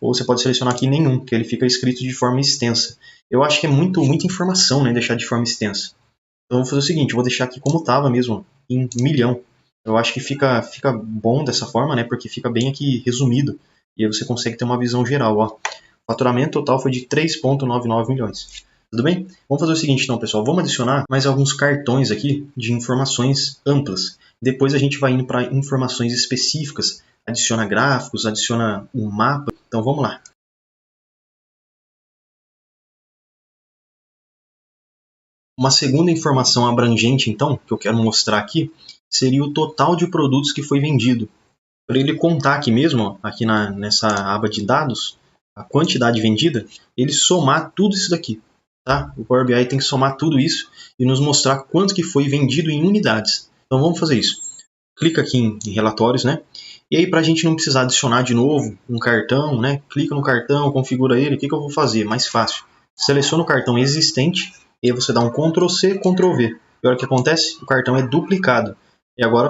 Ou você pode selecionar aqui nenhum, que ele fica escrito de forma extensa. Eu acho que é muita informação, né, deixar de forma extensa. Então eu vou fazer o seguinte, eu vou deixar aqui como estava mesmo, em milhão. Eu acho que fica bom dessa forma, né, porque fica bem aqui resumido. E aí você consegue ter uma visão geral. Ó. O faturamento total foi de 3,99 milhões. Tudo bem? Vamos fazer o seguinte então, pessoal. Vamos adicionar mais alguns cartões aqui de informações amplas. Depois a gente vai indo para informações específicas. Adiciona gráficos, adiciona um mapa. Então vamos lá. Uma segunda informação abrangente, então, que eu quero mostrar aqui, seria o total de produtos que foi vendido. Para ele contar aqui mesmo, ó, aqui nessa aba de dados, a quantidade vendida, ele somar tudo isso daqui. Tá? O Power BI tem que somar tudo isso e nos mostrar quanto que foi vendido em unidades. Então vamos fazer isso. Clica aqui em relatórios, né? E aí, para a gente não precisar adicionar de novo um cartão, né? Clica no cartão, configura ele. O que eu vou fazer? Mais fácil. Seleciona o cartão existente e aí você dá um Ctrl C, Ctrl V. E olha o que acontece? O cartão é duplicado. E agora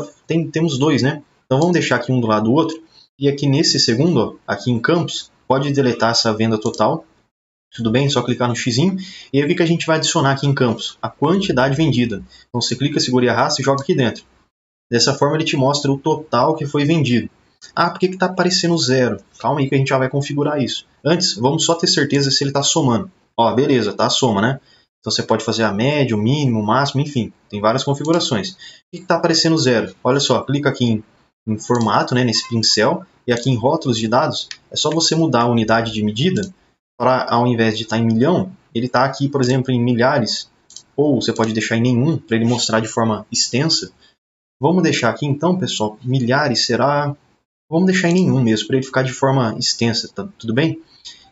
temos dois, né? Então vamos deixar aqui um do lado do outro. E aqui nesse segundo, ó, aqui em campos, pode deletar essa venda total. Tudo bem? Só clicar no xizinho. E aí o que a gente vai adicionar aqui em campos? A quantidade vendida. Então você clica, segura e arrasta e joga aqui dentro. Dessa forma ele te mostra o total que foi vendido. Ah, por que está aparecendo zero? Calma aí que a gente já vai configurar isso. Antes, vamos só ter certeza se ele está somando. Ó, beleza, tá a soma, né? Então você pode fazer a média, o mínimo, o máximo, enfim. Tem várias configurações. Por que está aparecendo zero? Olha só, clica aqui em formato, né, nesse pincel, e aqui em rótulos de dados, é só você mudar a unidade de medida para, ao invés de estar em milhão, ele está aqui, por exemplo, em milhares. Ou você pode deixar em nenhum, para ele mostrar de forma extensa. Vamos deixar aqui então, pessoal, milhares será... Vamos deixar em nenhum mesmo, para ele ficar de forma extensa, tá tudo bem?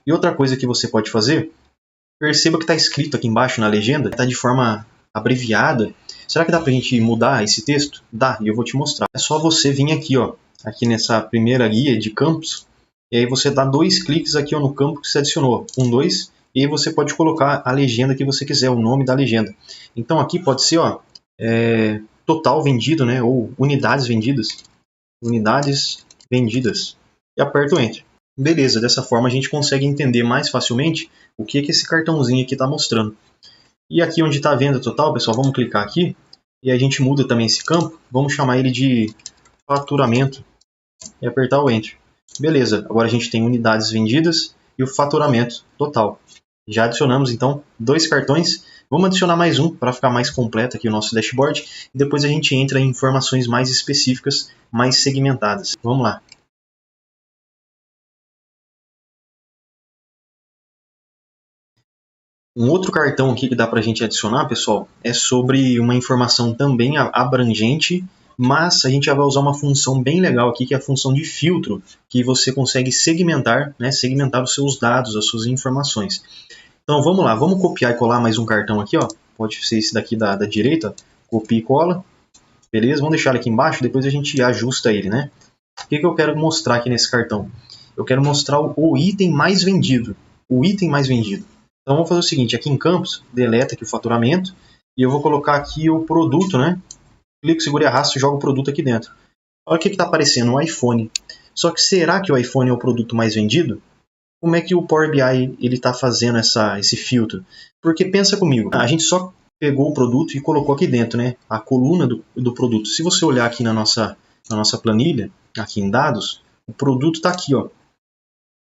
E outra coisa que você pode fazer, perceba que está escrito aqui embaixo na legenda, está de forma abreviada. Será que dá para a gente mudar esse texto? Dá, e eu vou te mostrar. É só você vir aqui, ó, aqui nessa primeira guia de campos, e aí você dá 2 cliques aqui ó, no campo que você adicionou, 1, 2, e aí você pode colocar a legenda que você quiser, o nome da legenda. Então aqui pode ser, ó, total vendido, né, ou unidades vendidas. Unidades vendidas. E aperta o Enter. Beleza, dessa forma a gente consegue entender mais facilmente o que esse cartãozinho aqui está mostrando. E aqui onde está a venda total, pessoal, vamos clicar aqui e a gente muda também esse campo. Vamos chamar ele de faturamento e apertar o Enter. Beleza, agora a gente tem unidades vendidas e o faturamento total. Já adicionamos então 2 cartões. Vamos adicionar mais um para ficar mais completo aqui o nosso dashboard. E depois a gente entra em informações mais específicas, mais segmentadas. Vamos lá. Um outro cartão aqui que dá para a gente adicionar, pessoal, é sobre uma informação também abrangente, mas a gente já vai usar uma função bem legal aqui, que é a função de filtro, que você consegue segmentar, né, segmentar os seus dados, as suas informações. Então vamos lá, vamos copiar e colar mais um cartão aqui, ó. Pode ser esse daqui da direita, copia e cola, beleza? Vamos deixar ele aqui embaixo, depois a gente ajusta ele, né? O que eu quero mostrar aqui nesse cartão? Eu quero mostrar o item mais vendido, o item mais vendido. Então vamos fazer o seguinte, aqui em campos, deleta aqui o faturamento, e eu vou colocar aqui o produto, né? clico, seguro e arrasto e jogo o produto aqui dentro. Olha o que está aparecendo, um iPhone. Só que será que o iPhone é o produto mais vendido? Como é que o Power BI está fazendo esse filtro? Porque pensa comigo, a gente só pegou o produto e colocou aqui dentro, né? A coluna do produto. Se você olhar aqui na nossa planilha, aqui em dados, o produto está aqui, ó.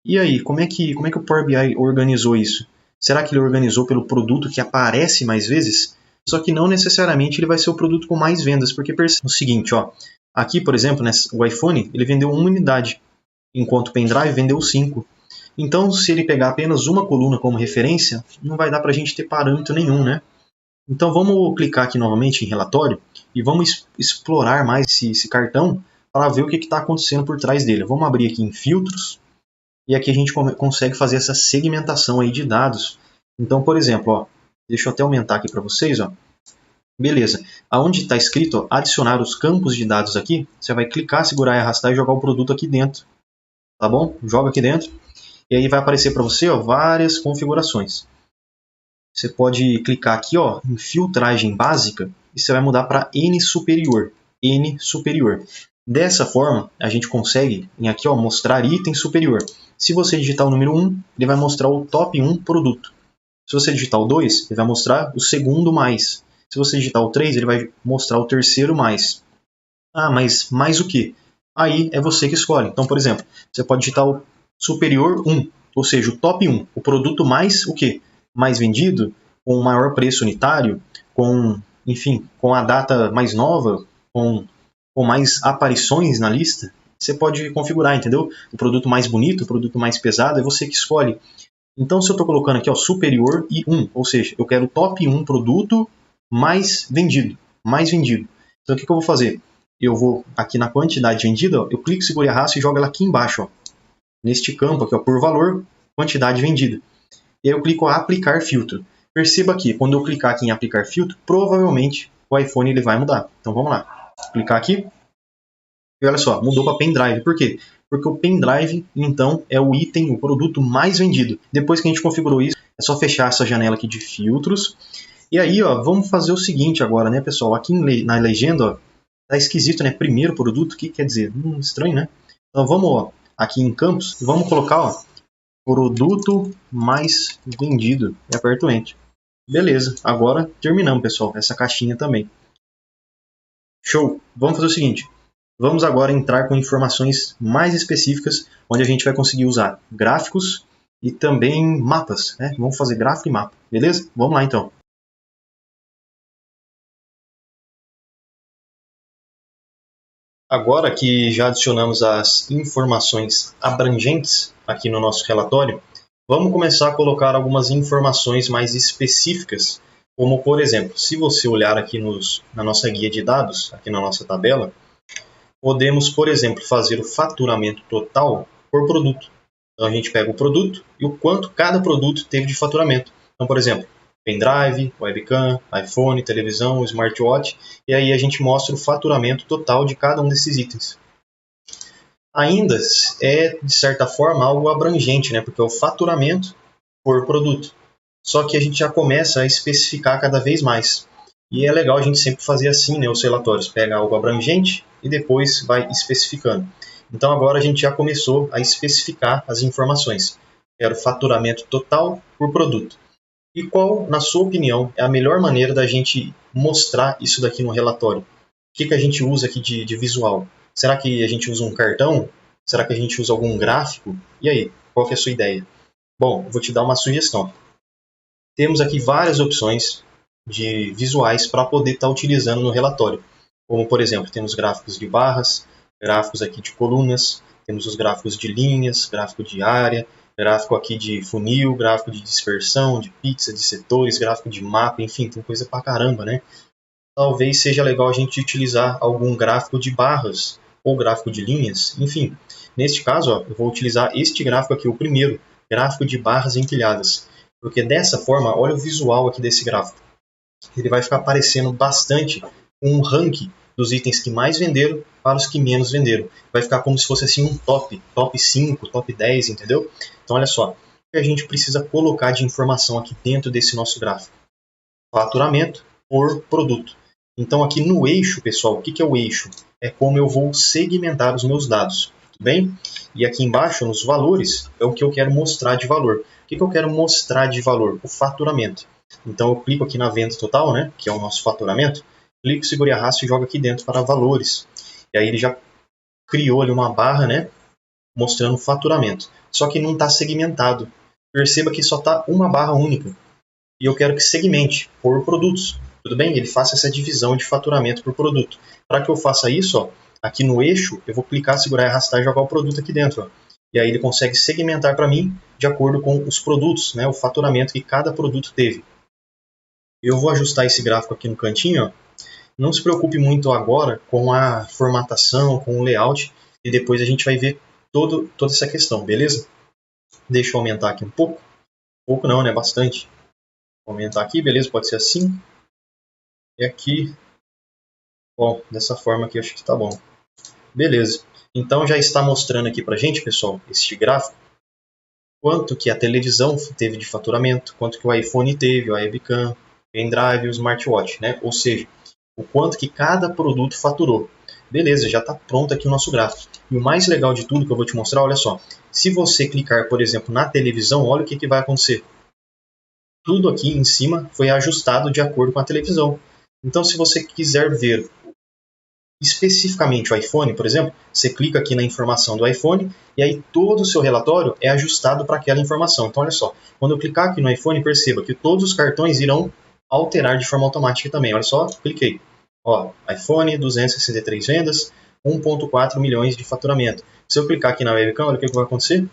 E aí, como é que o Power BI organizou isso? Será que ele organizou pelo produto que aparece mais vezes? Só que não necessariamente ele vai ser o produto com mais vendas, porque percebe o seguinte, ó. Aqui, por exemplo, né, o iPhone, ele vendeu 1 unidade, enquanto o pendrive vendeu 5. Então, se ele pegar apenas uma coluna como referência, não vai dar para a gente ter parâmetro nenhum, né? Então, vamos clicar aqui novamente em relatório e vamos explorar mais esse cartão para ver o que está acontecendo por trás dele. Vamos abrir aqui em filtros e aqui a gente consegue fazer essa segmentação aí de dados. Então, por exemplo, ó, deixa eu até aumentar aqui para vocês, ó. Beleza. Aonde está escrito ó, adicionar os campos de dados aqui, você vai clicar, segurar e arrastar e jogar o produto aqui dentro. Tá bom? Joga aqui dentro. E aí vai aparecer para você ó, várias configurações. Você pode clicar aqui ó, em filtragem básica e você vai mudar para N superior. N superior. Dessa forma, a gente consegue em aqui ó, mostrar item superior. Se você digitar o número 1, ele vai mostrar o top 1 produto. Se você digitar o 2, ele vai mostrar o segundo mais. Se você digitar o 3, ele vai mostrar o terceiro mais. Ah, mas mais o que? Aí é você que escolhe. Então, por exemplo, você pode digitar o superior 1, ou seja, o top 1, o produto mais o quê? Mais vendido, com o maior preço unitário, enfim, com a data mais nova, com mais aparições na lista. Você pode configurar, entendeu? O produto mais bonito, o produto mais pesado, é você que escolhe. Então, se eu estou colocando aqui ó, superior e 1, ou seja, eu quero o top 1 produto mais vendido. Então, o que eu vou fazer? Eu vou aqui na quantidade vendida, ó, eu clico, seguro e arrasto e jogo ela aqui embaixo. Ó, neste campo aqui, ó, por valor, quantidade vendida. E aí eu clico em aplicar filtro. Perceba aqui, quando eu clicar aqui em aplicar filtro, provavelmente o iPhone ele vai mudar. Então, vamos lá. Clicar aqui. E olha só, mudou para pendrive. Por quê? Porque o pendrive, então, é o item, o produto mais vendido. Depois que a gente configurou isso, é só fechar essa janela aqui de filtros. E aí, ó, vamos fazer o seguinte agora, né, pessoal? Aqui na legenda, ó, tá esquisito, né? Primeiro produto, o que quer dizer? Estranho, né? Então, vamos, ó, aqui em campos, vamos colocar, ó, produto mais vendido. E aperto Enter. Beleza, agora terminamos, pessoal, essa caixinha também. Show! Vamos fazer o seguinte. Vamos agora entrar com informações mais específicas, onde a gente vai conseguir usar gráficos e também mapas, né? Vamos fazer gráfico e mapa, beleza? Vamos lá, então. Agora que já adicionamos as informações abrangentes aqui no nosso relatório, vamos começar a colocar algumas informações mais específicas, como por exemplo, se você olhar aqui na nossa guia de dados, aqui na nossa tabela, podemos, por exemplo, fazer o faturamento total por produto. Então a gente pega o produto e o quanto cada produto teve de faturamento. Então, por exemplo, pendrive, webcam, iPhone, televisão, smartwatch, e aí a gente mostra o faturamento total de cada um desses itens. Ainda é, de certa forma, algo abrangente, né? Porque é o faturamento por produto. Só que a gente já começa a especificar cada vez mais. E é legal a gente sempre fazer assim, né? Os relatórios, pega algo abrangente e depois vai especificando. Então agora a gente já começou a especificar as informações. Era o faturamento total por produto. E qual, na sua opinião, é a melhor maneira da gente mostrar isso daqui no relatório? O que a gente usa aqui de visual? Será que a gente usa um cartão? Será que a gente usa algum gráfico? E aí, qual que é a sua ideia? Bom, vou te dar uma sugestão. Temos aqui várias opções de visuais para poder estar utilizando no relatório. Como, por exemplo, temos gráficos de barras, gráficos aqui de colunas, temos os gráficos de linhas, gráfico de área, gráfico aqui de funil, gráfico de dispersão, de pizza, de setores, gráfico de mapa, enfim, tem coisa pra caramba, né? Talvez seja legal a gente utilizar algum gráfico de barras ou gráfico de linhas, enfim. Neste caso, ó, eu vou utilizar este gráfico aqui, o primeiro, gráfico de barras empilhadas. Porque dessa forma, olha o visual aqui desse gráfico. Ele vai ficar aparecendo bastante um ranking dos itens que mais venderam para os que menos venderam. Vai ficar como se fosse assim um top 5, top 10, entendeu? Então olha só, o que a gente precisa colocar de informação aqui dentro desse nosso gráfico? Faturamento por produto. Então aqui no eixo, pessoal, o que é o eixo? É como eu vou segmentar os meus dados, tudo bem? E aqui embaixo, nos valores, é o que eu quero mostrar de valor. O que eu quero mostrar de valor? O faturamento. Então eu clico aqui na venda total, né, que é o nosso faturamento, clico, seguro e arrasto e jogo aqui dentro para valores. E aí ele já criou ali uma barra, né, mostrando o faturamento. Só que não está segmentado. Perceba que só está uma barra única. E eu quero que segmente por produtos. Tudo bem? Ele faça essa divisão de faturamento por produto. Para que eu faça isso, ó, aqui no eixo, eu vou clicar, segurar e arrastar e jogar o produto aqui dentro. Ó. E aí ele consegue segmentar para mim de acordo com os produtos, né, o faturamento que cada produto teve. Eu vou ajustar esse gráfico aqui no cantinho. Ó. Não se preocupe muito agora com a formatação, com o layout, e depois a gente vai ver toda essa questão, beleza? Deixa eu aumentar aqui um pouco. Pouco não, né? Bastante. Vou aumentar aqui, beleza? Pode ser assim. E aqui. Bom, dessa forma aqui eu acho que tá bom. Beleza. Então já está mostrando aqui pra gente, pessoal, este gráfico, quanto que a televisão teve de faturamento, quanto que o iPhone teve, o webcam, o pendrive e o smartwatch, né? Ou seja, o quanto que cada produto faturou. Beleza, já está pronto aqui o nosso gráfico. E o mais legal de tudo que eu vou te mostrar, olha só. Se você clicar, por exemplo, na televisão, olha o que vai acontecer. Tudo aqui em cima foi ajustado de acordo com a televisão. Então, se você quiser ver especificamente o iPhone, por exemplo, você clica aqui na informação do iPhone e aí todo o seu relatório é ajustado para aquela informação. Então, olha só, quando eu clicar aqui no iPhone, perceba que todos os cartões irão alterar de forma automática também. Olha só, cliquei. Ó, iPhone, 263 vendas, 1,4 milhões de faturamento. Se eu clicar aqui na webcam, olha o que vai acontecer.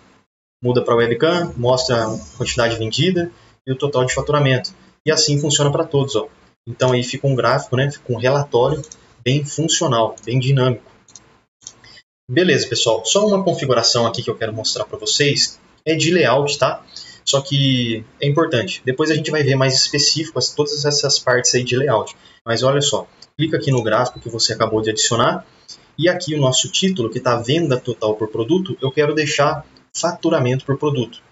Muda para a webcam, mostra a quantidade vendida e o total de faturamento. E assim funciona para todos. Ó. Então aí fica um gráfico, né? Fica um relatório bem funcional, bem dinâmico. Beleza, pessoal. Só uma configuração aqui que eu quero mostrar para vocês. É de layout, tá? Só que é importante. Depois a gente vai ver mais específico todas essas partes aí de layout. Mas olha só. Clica aqui no gráfico que você acabou de adicionar. E aqui o nosso título, que está venda total por produto, eu quero deixar faturamento por produto.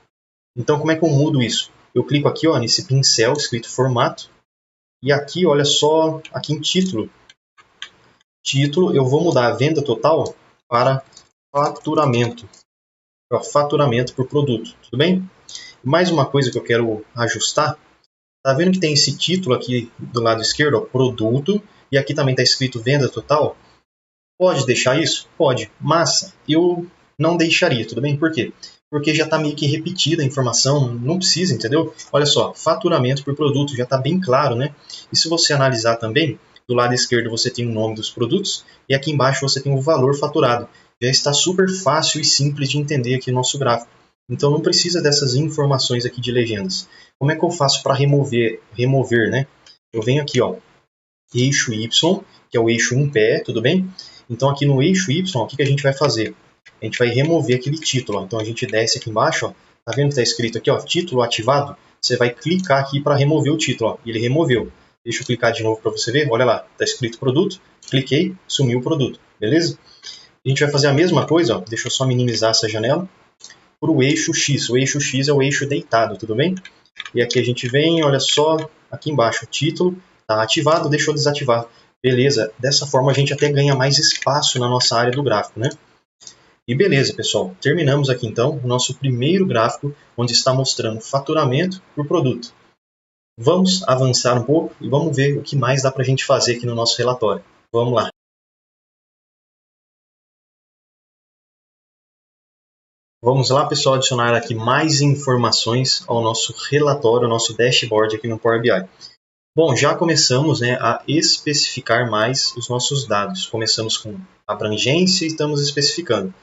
Então, como é que eu mudo isso? Eu clico aqui ó, nesse pincel escrito formato. E aqui, olha só, aqui em título. Título, eu vou mudar a venda total para faturamento. Ó, faturamento por produto, tudo bem? Mais uma coisa que eu quero ajustar. Tá vendo que tem esse título aqui do lado esquerdo, ó, produto. E aqui também está escrito venda total. Pode deixar isso? Pode, mas eu não deixaria, tudo bem? Por quê? Porque já está meio que repetida a informação, não precisa, entendeu? Olha só, faturamento por produto, já está bem claro, né? E se você analisar também, do lado esquerdo você tem o nome dos produtos e aqui embaixo você tem o valor faturado. Já está super fácil e simples de entender aqui o nosso gráfico. Então não precisa dessas informações aqui de legendas. Como é que eu faço para remover, né? Eu venho aqui, ó, eixo Y, que é o eixo em pé, tudo bem? Então aqui no eixo Y, o que a gente vai fazer? A gente vai remover aquele título. Ó. Então a gente desce aqui embaixo, ó. Tá vendo que está escrito aqui, ó, título ativado? Você vai clicar aqui para remover o título. Ó. Ele removeu. Deixa eu clicar de novo para você ver. Olha lá, está escrito produto. Cliquei, sumiu o produto. Beleza? A gente vai fazer a mesma coisa. Ó. Deixa eu só minimizar essa janela. Para o eixo X. O eixo X é o eixo deitado, tudo bem? E aqui a gente vem, olha só, aqui embaixo, título. Está ativado, deixa eu desativar. Beleza, dessa forma a gente até ganha mais espaço na nossa área do gráfico, né? E beleza, pessoal, terminamos aqui então o nosso primeiro gráfico, onde está mostrando faturamento por produto. Vamos avançar um pouco e vamos ver o que mais dá para a gente fazer aqui no nosso relatório. Vamos lá. Vamos lá, pessoal, adicionar aqui mais informações ao nosso relatório, ao nosso dashboard aqui no Power BI. Bom, já começamos, né, a especificar mais os nossos dados. Começamos com abrangência e estamos especificando.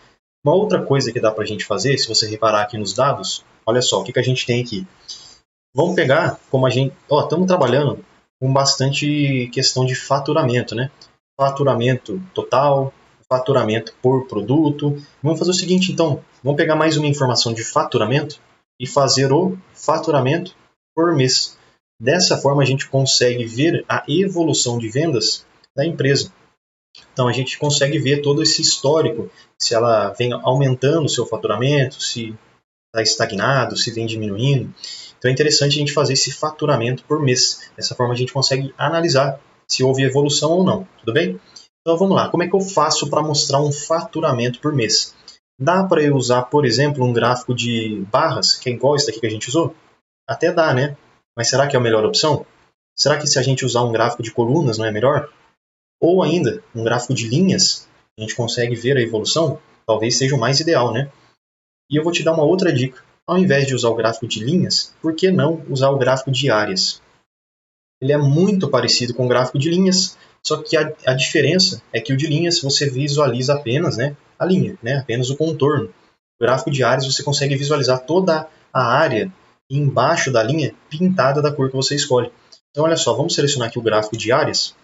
Uma outra coisa que dá para a gente fazer, se você reparar aqui nos dados, olha só, o que a gente tem aqui. Vamos pegar, como a gente... estamos trabalhando com bastante questão de faturamento, né? Faturamento total, faturamento por produto. Vamos fazer o seguinte, então. Vamos pegar mais uma informação de faturamento e fazer o faturamento por mês. Dessa forma, a gente consegue ver a evolução de vendas da empresa. Então, a gente consegue ver todo esse histórico, se ela vem aumentando o seu faturamento, se está estagnado, se vem diminuindo. Então, é interessante a gente fazer esse faturamento por mês. Dessa forma, a gente consegue analisar se houve evolução ou não, tudo bem? Então vamos lá, como é que eu faço para mostrar um faturamento por mês? Dá para eu usar, por exemplo, um gráfico de barras, que é igual esse daqui que a gente usou? Até dá, né? Mas será que é a melhor opção? Será que se a gente usar um gráfico de colunas não é melhor? Ou ainda, um gráfico de linhas, a gente consegue ver a evolução? Talvez seja o mais ideal, né? E eu vou te dar uma outra dica. Ao invés de usar o gráfico de linhas, por que não usar o gráfico de áreas? Ele é muito parecido com o gráfico de linhas, só que a diferença é que o de linhas você visualiza apenas, né, a linha, né, apenas o contorno. O gráfico de áreas você consegue visualizar toda a área embaixo da linha pintada da cor que você escolhe. Então olha só, vamos selecionar aqui o gráfico de áreas.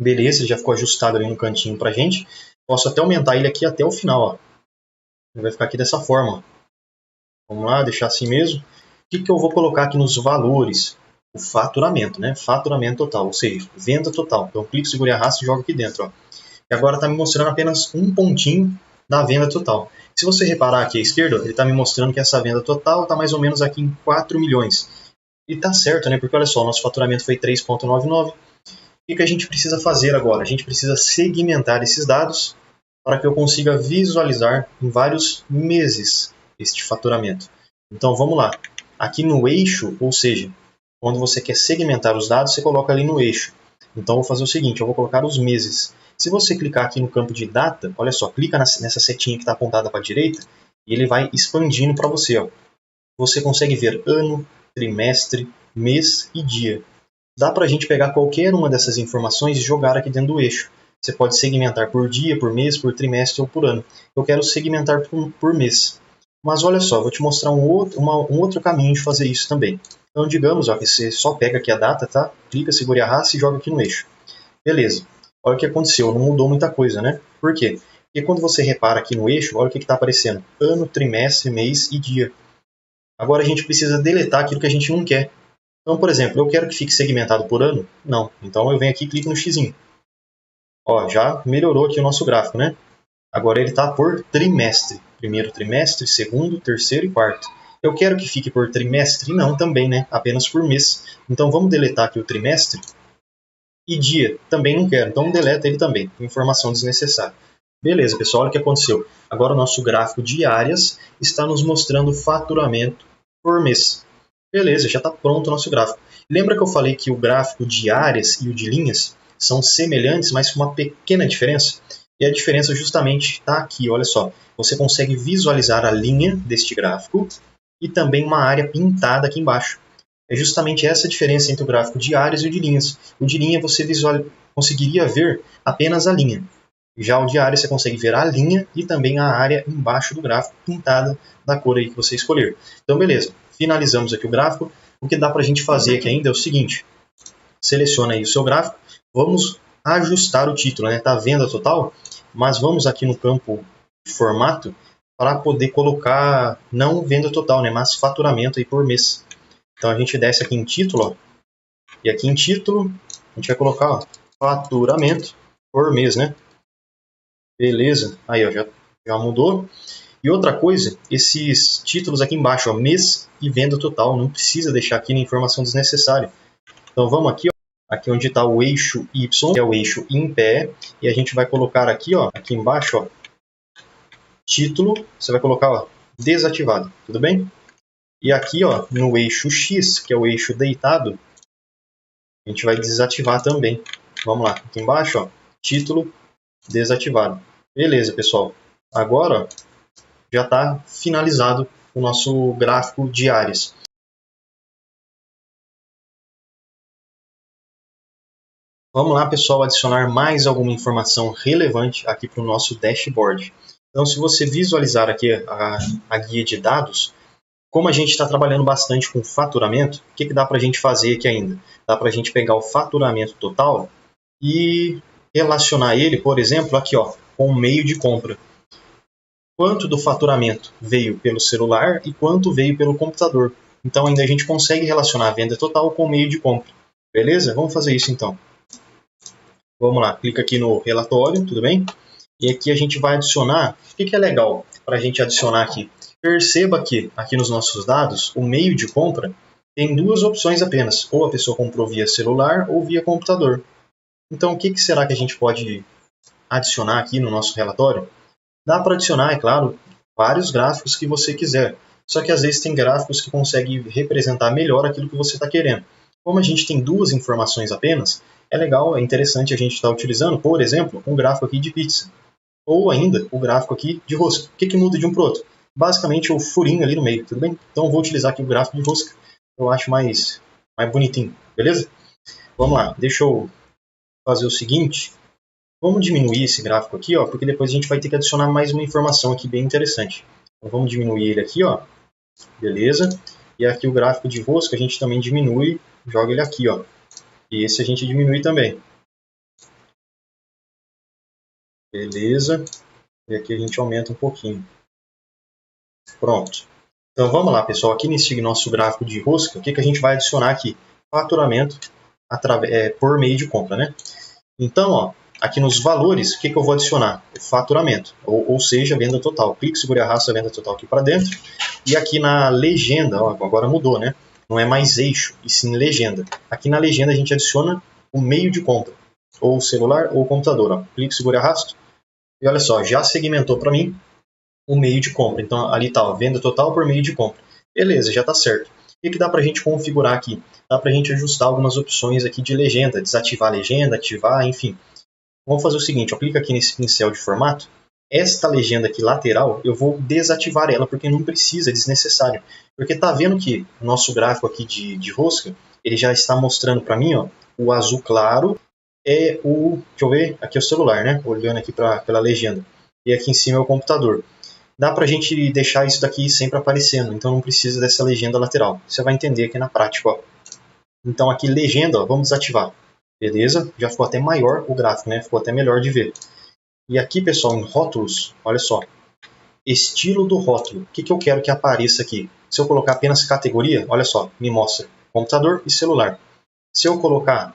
Beleza, ele já ficou ajustado ali no cantinho pra gente. Posso até aumentar ele aqui até o final, ó. Ele vai ficar aqui dessa forma, ó. Vamos lá, deixar assim mesmo. O que eu vou colocar aqui nos valores? O faturamento, né? Faturamento total, ou seja, venda total. Então, clico, seguro e arrasto e jogo aqui dentro, ó. E agora está me mostrando apenas um pontinho da venda total. Se você reparar aqui à esquerda, ele está me mostrando que essa venda total está mais ou menos aqui em 4 milhões. E está certo, né? Porque olha só, nosso faturamento foi 3,99. O que a gente precisa fazer agora? A gente precisa segmentar esses dados para que eu consiga visualizar em vários meses este faturamento. Então vamos lá. Aqui no eixo, ou seja, quando você quer segmentar os dados, você coloca ali no eixo. Então eu vou fazer o seguinte, eu vou colocar os meses. Se você clicar aqui no campo de data, olha só, clica nessa setinha que está apontada para a direita e ele vai expandindo para você. Ó. Você consegue ver ano, trimestre, mês e dia. Dá para a gente pegar qualquer uma dessas informações e jogar aqui dentro do eixo. Você pode segmentar por dia, por mês, por trimestre ou por ano. Eu quero segmentar por mês. Mas olha só, vou te mostrar um outro caminho de fazer isso também. Então, digamos ó, que você só pega aqui a data, tá? Clica, segura e arrasta e joga aqui no eixo. Beleza. Olha o que aconteceu, não mudou muita coisa, né? Por quê? Porque quando você repara aqui no eixo, olha o que está aparecendo. Ano, trimestre, mês e dia. Agora a gente precisa deletar aquilo que a gente não quer. Então, por exemplo, eu quero que fique segmentado por ano? Não. Então eu venho aqui e clico no xizinho. Ó, já melhorou aqui o nosso gráfico, né? Agora ele está por trimestre. Primeiro trimestre, segundo, terceiro e quarto. Eu quero que fique por trimestre? Não, também, né? Apenas por mês. Então vamos deletar aqui o trimestre. E dia, também não quero. Então deleta ele também. Informação desnecessária. Beleza, pessoal, olha o que aconteceu. Agora o nosso gráfico de áreas está nos mostrando o faturamento por mês. Beleza, já está pronto o nosso gráfico. Lembra que eu falei que o gráfico de áreas e o de linhas são semelhantes, mas com uma pequena diferença? E a diferença justamente está aqui, olha só. Você consegue visualizar a linha deste gráfico e também uma área pintada aqui embaixo. É justamente essa a diferença entre o gráfico de áreas e o de linhas. O de linha você conseguiria ver apenas a linha. Já o de área você consegue ver a linha e também a área embaixo do gráfico pintada da cor aí que você escolher. Então beleza, finalizamos aqui o gráfico. O que dá para a gente fazer aqui ainda é o seguinte. Seleciona aí o seu gráfico. Vamos ajustar o título, né? Tá venda total, mas vamos aqui no campo de formato para poder colocar não venda total, né? Mas faturamento aí por mês. Então a gente desce aqui em título, ó, e aqui em título a gente vai colocar ó, faturamento por mês, né? Beleza, aí ó, já mudou. E outra coisa, esses títulos aqui embaixo, ó, mês e venda total, não precisa deixar aqui na informação desnecessária. Então vamos aqui, ó, aqui onde está o eixo Y, que é o eixo em pé, e a gente vai colocar aqui, ó, aqui embaixo, ó, título, você vai colocar ó, desativado, tudo bem? E aqui ó, no eixo X, que é o eixo deitado, a gente vai desativar também. Vamos lá, aqui embaixo, ó, título desativado. Beleza, pessoal. Agora ó, já está finalizado o nosso gráfico de áreas. Vamos lá, pessoal, adicionar mais alguma informação relevante aqui para o nosso dashboard. Então, se você visualizar aqui a guia de dados, como a gente está trabalhando bastante com faturamento, o que dá para a gente fazer aqui ainda? Dá para a gente pegar o faturamento total e relacionar ele, por exemplo, aqui ó, com o meio de compra. Quanto do faturamento veio pelo celular e quanto veio pelo computador. Então ainda a gente consegue relacionar a venda total com o meio de compra. Beleza? Vamos fazer isso então. Vamos lá, clica aqui no relatório, tudo bem? E aqui a gente vai adicionar, o que é legal para a gente adicionar aqui? Perceba que aqui nos nossos dados, o meio de compra tem duas opções apenas. Ou a pessoa comprou via celular ou via computador. Então, o que será que a gente pode adicionar aqui no nosso relatório? Dá para adicionar, é claro, vários gráficos que você quiser. Só que às vezes tem gráficos que conseguem representar melhor aquilo que você está querendo. Como a gente tem duas informações apenas, é legal, é interessante a gente estar utilizando, por exemplo, um gráfico aqui de pizza. Ou ainda o gráfico aqui de rosca. O que muda de um para o outro? Basicamente o furinho ali no meio, tudo bem? Então eu vou utilizar aqui o gráfico de rosca. Eu acho mais bonitinho, beleza? Vamos lá, deixa eu fazer o seguinte. Vamos diminuir esse gráfico aqui, ó, porque depois a gente vai ter que adicionar mais uma informação aqui bem interessante. Então vamos diminuir ele aqui, ó. Beleza? E aqui o gráfico de rosca a gente também diminui, joga ele aqui, ó. E esse a gente diminui também. Beleza? E aqui a gente aumenta um pouquinho. Pronto. Então vamos lá, pessoal. Aqui nesse nosso gráfico de rosca, o que a gente vai adicionar aqui? Faturamento por meio de compra, né? Então, ó, aqui nos valores, o que eu vou adicionar? Faturamento, ou seja, venda total. Clique, segure e arrasta a venda total aqui para dentro. E aqui na legenda, ó, agora mudou, né? Não é mais eixo, e sim legenda. Aqui na legenda a gente adiciona o meio de compra, ou celular ou computador. Ó. Clique, segure e arrasta. E olha só, já segmentou para mim o meio de compra. Então ali está, venda total por meio de compra. Beleza, já está certo. O que dá para a gente configurar aqui? Dá para a gente ajustar algumas opções aqui de legenda, desativar a legenda, ativar, enfim. Vamos fazer o seguinte, ó, clica aqui nesse pincel de formato. Esta legenda aqui lateral, eu vou desativar ela, porque não precisa, é desnecessário. Porque tá vendo que o nosso gráfico aqui de rosca, ele já está mostrando para mim, ó, o azul claro é o, deixa eu ver, aqui é o celular, né? Olhando aqui pela legenda. E aqui em cima é o computador. Dá para a gente deixar isso daqui sempre aparecendo, então não precisa dessa legenda lateral. Você vai entender aqui na prática, ó. Então aqui legenda, ó, vamos desativar. Beleza? Já ficou até maior o gráfico, né? Ficou até melhor de ver. E aqui, pessoal, em rótulos, olha só. Estilo do rótulo. O que eu quero que apareça aqui? Se eu colocar apenas categoria, olha só, me mostra computador e celular. Se eu colocar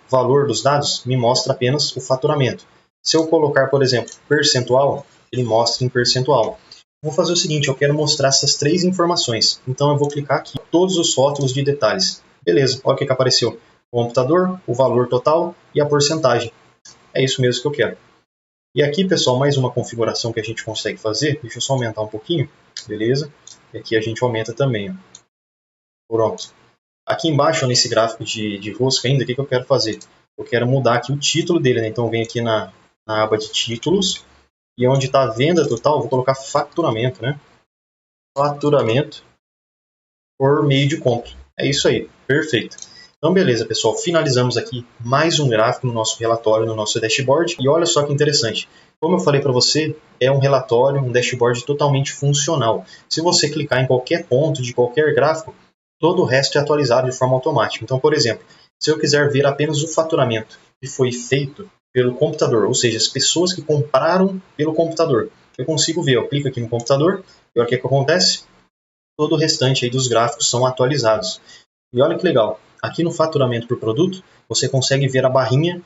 valor dos dados, me mostra apenas o faturamento. Se eu colocar, por exemplo, percentual, ele mostra em percentual. Vou fazer o seguinte, eu quero mostrar essas três informações. Então eu vou clicar aqui, todos os rótulos de detalhes. Beleza, olha o que apareceu. O computador, o valor total e a porcentagem. É isso mesmo que eu quero. E aqui, pessoal, mais uma configuração que a gente consegue fazer. Deixa eu só aumentar um pouquinho. Beleza? E aqui a gente aumenta também. Ó. Pronto. Aqui embaixo, nesse gráfico de rosca ainda, o que eu quero fazer? Eu quero mudar aqui o título dele. Né? Então, eu venho aqui na aba de títulos. E onde está a venda total, eu vou colocar faturamento. Né? Faturamento por meio de compra. É isso aí. Perfeito. Então, beleza, pessoal. Finalizamos aqui mais um gráfico no nosso relatório, no nosso dashboard. E olha só que interessante. Como eu falei para você, é um relatório, um dashboard totalmente funcional. Se você clicar em qualquer ponto de qualquer gráfico, todo o resto é atualizado de forma automática. Então, por exemplo, se eu quiser ver apenas o faturamento que foi feito pelo computador, ou seja, as pessoas que compraram pelo computador, eu consigo ver. Eu clico aqui no computador e olha o que acontece. Todo o restante aí dos gráficos são atualizados. E olha que legal. Aqui no faturamento por produto, você consegue ver a barrinha,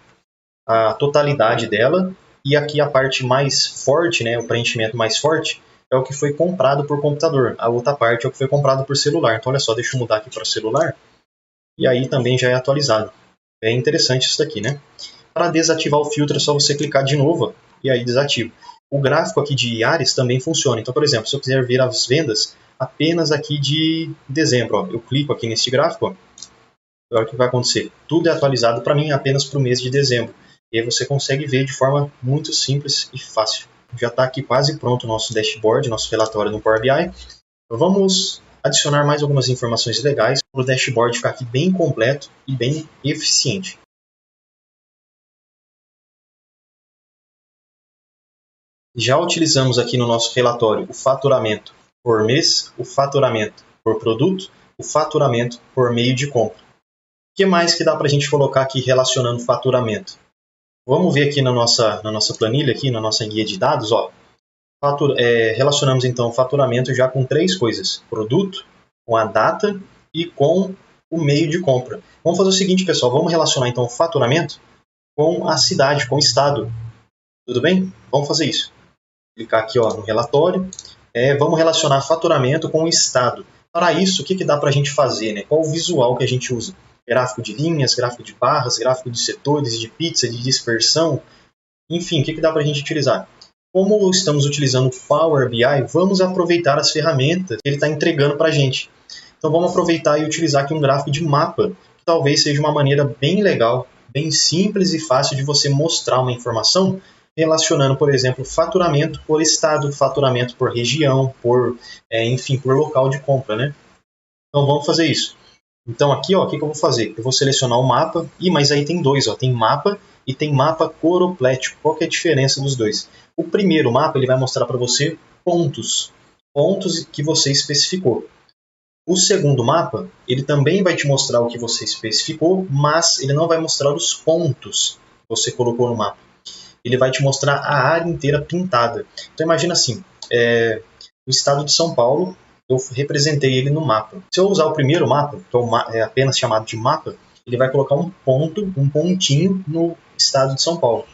a totalidade dela, e aqui a parte mais forte, né, o preenchimento mais forte, é o que foi comprado por computador. A outra parte é o que foi comprado por celular. Então, olha só, deixa eu mudar aqui para o celular, e aí também já é atualizado. É interessante isso daqui, né? Para desativar o filtro é só você clicar de novo, e aí desativa. O gráfico aqui de Ares também funciona. Então, por exemplo, se eu quiser ver as vendas apenas aqui de dezembro, ó, eu clico aqui nesse gráfico, ó, olha o que vai acontecer. Tudo é atualizado para mim apenas para o mês de dezembro. E aí você consegue ver de forma muito simples e fácil. Já está aqui quase pronto o nosso dashboard, nosso relatório no Power BI. Vamos adicionar mais algumas informações legais para o dashboard ficar aqui bem completo e bem eficiente. Já utilizamos aqui no nosso relatório o faturamento por mês, o faturamento por produto, o faturamento por meio de compra. O que mais que dá para a gente colocar aqui relacionando faturamento? Vamos ver aqui na nossa planilha, aqui na nossa guia de dados, ó. Relacionamos então o faturamento já com três coisas: produto, com a data e com o meio de compra. Vamos fazer o seguinte, pessoal, vamos relacionar então o faturamento com a cidade, com o estado. Tudo bem? Vamos fazer isso. Clicar aqui ó, no relatório. Vamos relacionar faturamento com o estado. Para isso, o que dá para a gente fazer? Né? Qual o visual que a gente usa? gráfico de linhas, gráfico de barras, gráfico de setores, de pizza, de dispersão, enfim, o que dá para a gente utilizar? Como estamos utilizando o Power BI, vamos aproveitar as ferramentas que ele está entregando para a gente. Então vamos aproveitar e utilizar aqui um gráfico de mapa, que talvez seja uma maneira bem legal, bem simples e fácil de você mostrar uma informação relacionando, por exemplo, faturamento por estado, faturamento por região, enfim, por local de compra, né? Então vamos fazer isso. Então aqui, ó, o que eu vou fazer? Eu vou selecionar o mapa, mas aí tem dois, ó, tem mapa e tem mapa coroplético. Qual que é a diferença dos dois? O primeiro mapa ele vai mostrar para você pontos que você especificou. O segundo mapa, ele também vai te mostrar o que você especificou, mas ele não vai mostrar os pontos que você colocou no mapa. Ele vai te mostrar a área inteira pintada. Então imagina assim, o estado de São Paulo, eu representei ele no mapa. Se eu usar o primeiro mapa, que é apenas chamado de mapa, ele vai colocar um pontinho no estado de São Paulo.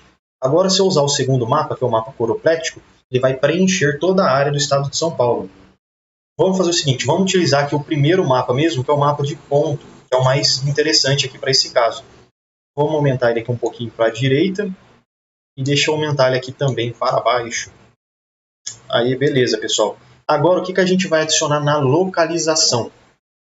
Agora, se eu usar o segundo mapa, que é o mapa coroplético, ele vai preencher toda a área do estado de São Paulo. Vamos fazer o seguinte, vamos utilizar aqui o primeiro mapa mesmo, que é o mapa de ponto, que é o mais interessante aqui para esse caso. Vamos aumentar ele aqui um pouquinho para a direita e deixa eu aumentar ele aqui também para baixo. Aí, beleza, pessoal. Agora, o que a gente vai adicionar na localização?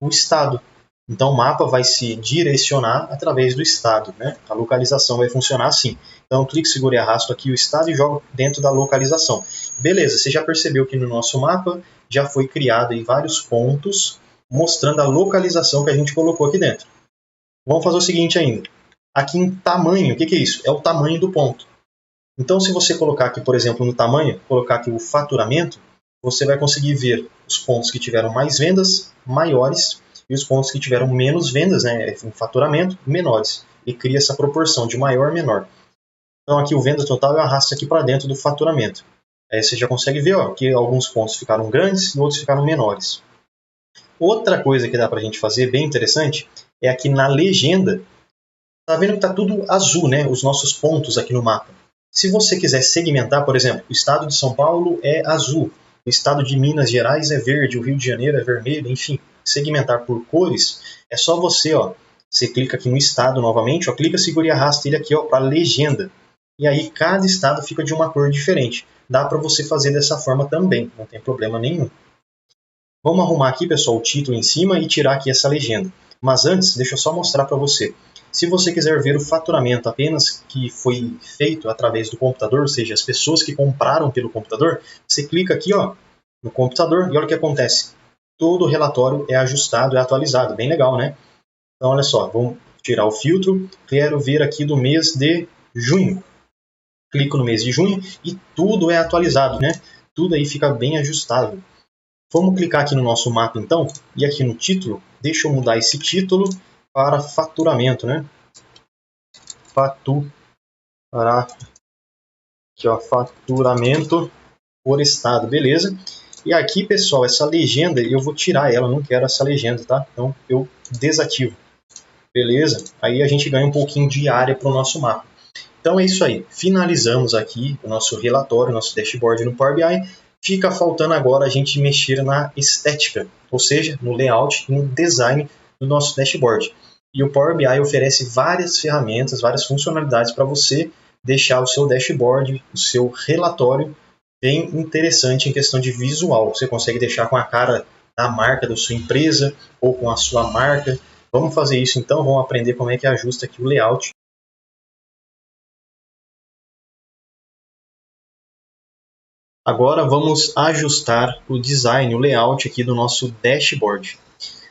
O estado. Então, o mapa vai se direcionar através do estado, né? A localização vai funcionar assim. Então, clique, segura e arrasto aqui o estado e joga dentro da localização. Beleza, você já percebeu que no nosso mapa já foi criado aí vários pontos mostrando a localização que a gente colocou aqui dentro. Vamos fazer o seguinte ainda. Aqui em tamanho, o que é isso? É o tamanho do ponto. Então, se você colocar aqui, por exemplo, no tamanho, colocar aqui o faturamento, você vai conseguir ver os pontos que tiveram mais vendas, maiores, e os pontos que tiveram menos vendas, né, em faturamento, menores. E cria essa proporção de maior a menor. Então, aqui o venda total eu arrasto aqui para dentro do faturamento. Aí você já consegue ver ó, que alguns pontos ficaram grandes e outros ficaram menores. Outra coisa que dá para a gente fazer, bem interessante, é aqui na legenda. Está vendo que está tudo azul, né, os nossos pontos aqui no mapa. Se você quiser segmentar, por exemplo, o estado de São Paulo é azul, o estado de Minas Gerais é verde, o Rio de Janeiro é vermelho, enfim, segmentar por cores, é só você clica aqui no estado novamente, ó, clica, segura e arrasta ele aqui para a legenda. E aí cada estado fica de uma cor diferente. Dá para você fazer dessa forma também, não tem problema nenhum. Vamos arrumar aqui, pessoal, o título em cima e tirar aqui essa legenda. Mas antes, deixa eu só mostrar para você. Se você quiser ver o faturamento apenas que foi feito através do computador, ou seja, as pessoas que compraram pelo computador, você clica aqui ó, no computador e olha o que acontece. Todo o relatório é ajustado, é atualizado. Bem legal, né? Então, olha só, vamos tirar o filtro. Quero ver aqui do mês de junho. Clico no mês de junho e tudo é atualizado, né? Tudo aí fica bem ajustado. Vamos clicar aqui no nosso mapa, então, e aqui no título. Deixa eu mudar esse título para faturamento, né? Aqui, ó, faturamento por estado, beleza? E aqui, pessoal, essa legenda, eu vou tirar ela, não quero essa legenda, tá? Então, eu desativo. Beleza? Aí a gente ganha um pouquinho de área para o nosso mapa. Então é isso aí. Finalizamos aqui o nosso relatório, nosso dashboard no Power BI. Fica faltando agora a gente mexer na estética, ou seja, no layout e no design do nosso dashboard. E o Power BI oferece várias ferramentas, várias funcionalidades para você deixar o seu dashboard, o seu relatório bem interessante em questão de visual. Você consegue deixar com a cara da marca da sua empresa ou com a sua marca. Vamos fazer isso então, vamos aprender como é que ajusta aqui o layout. Agora vamos ajustar o design, o layout aqui do nosso dashboard.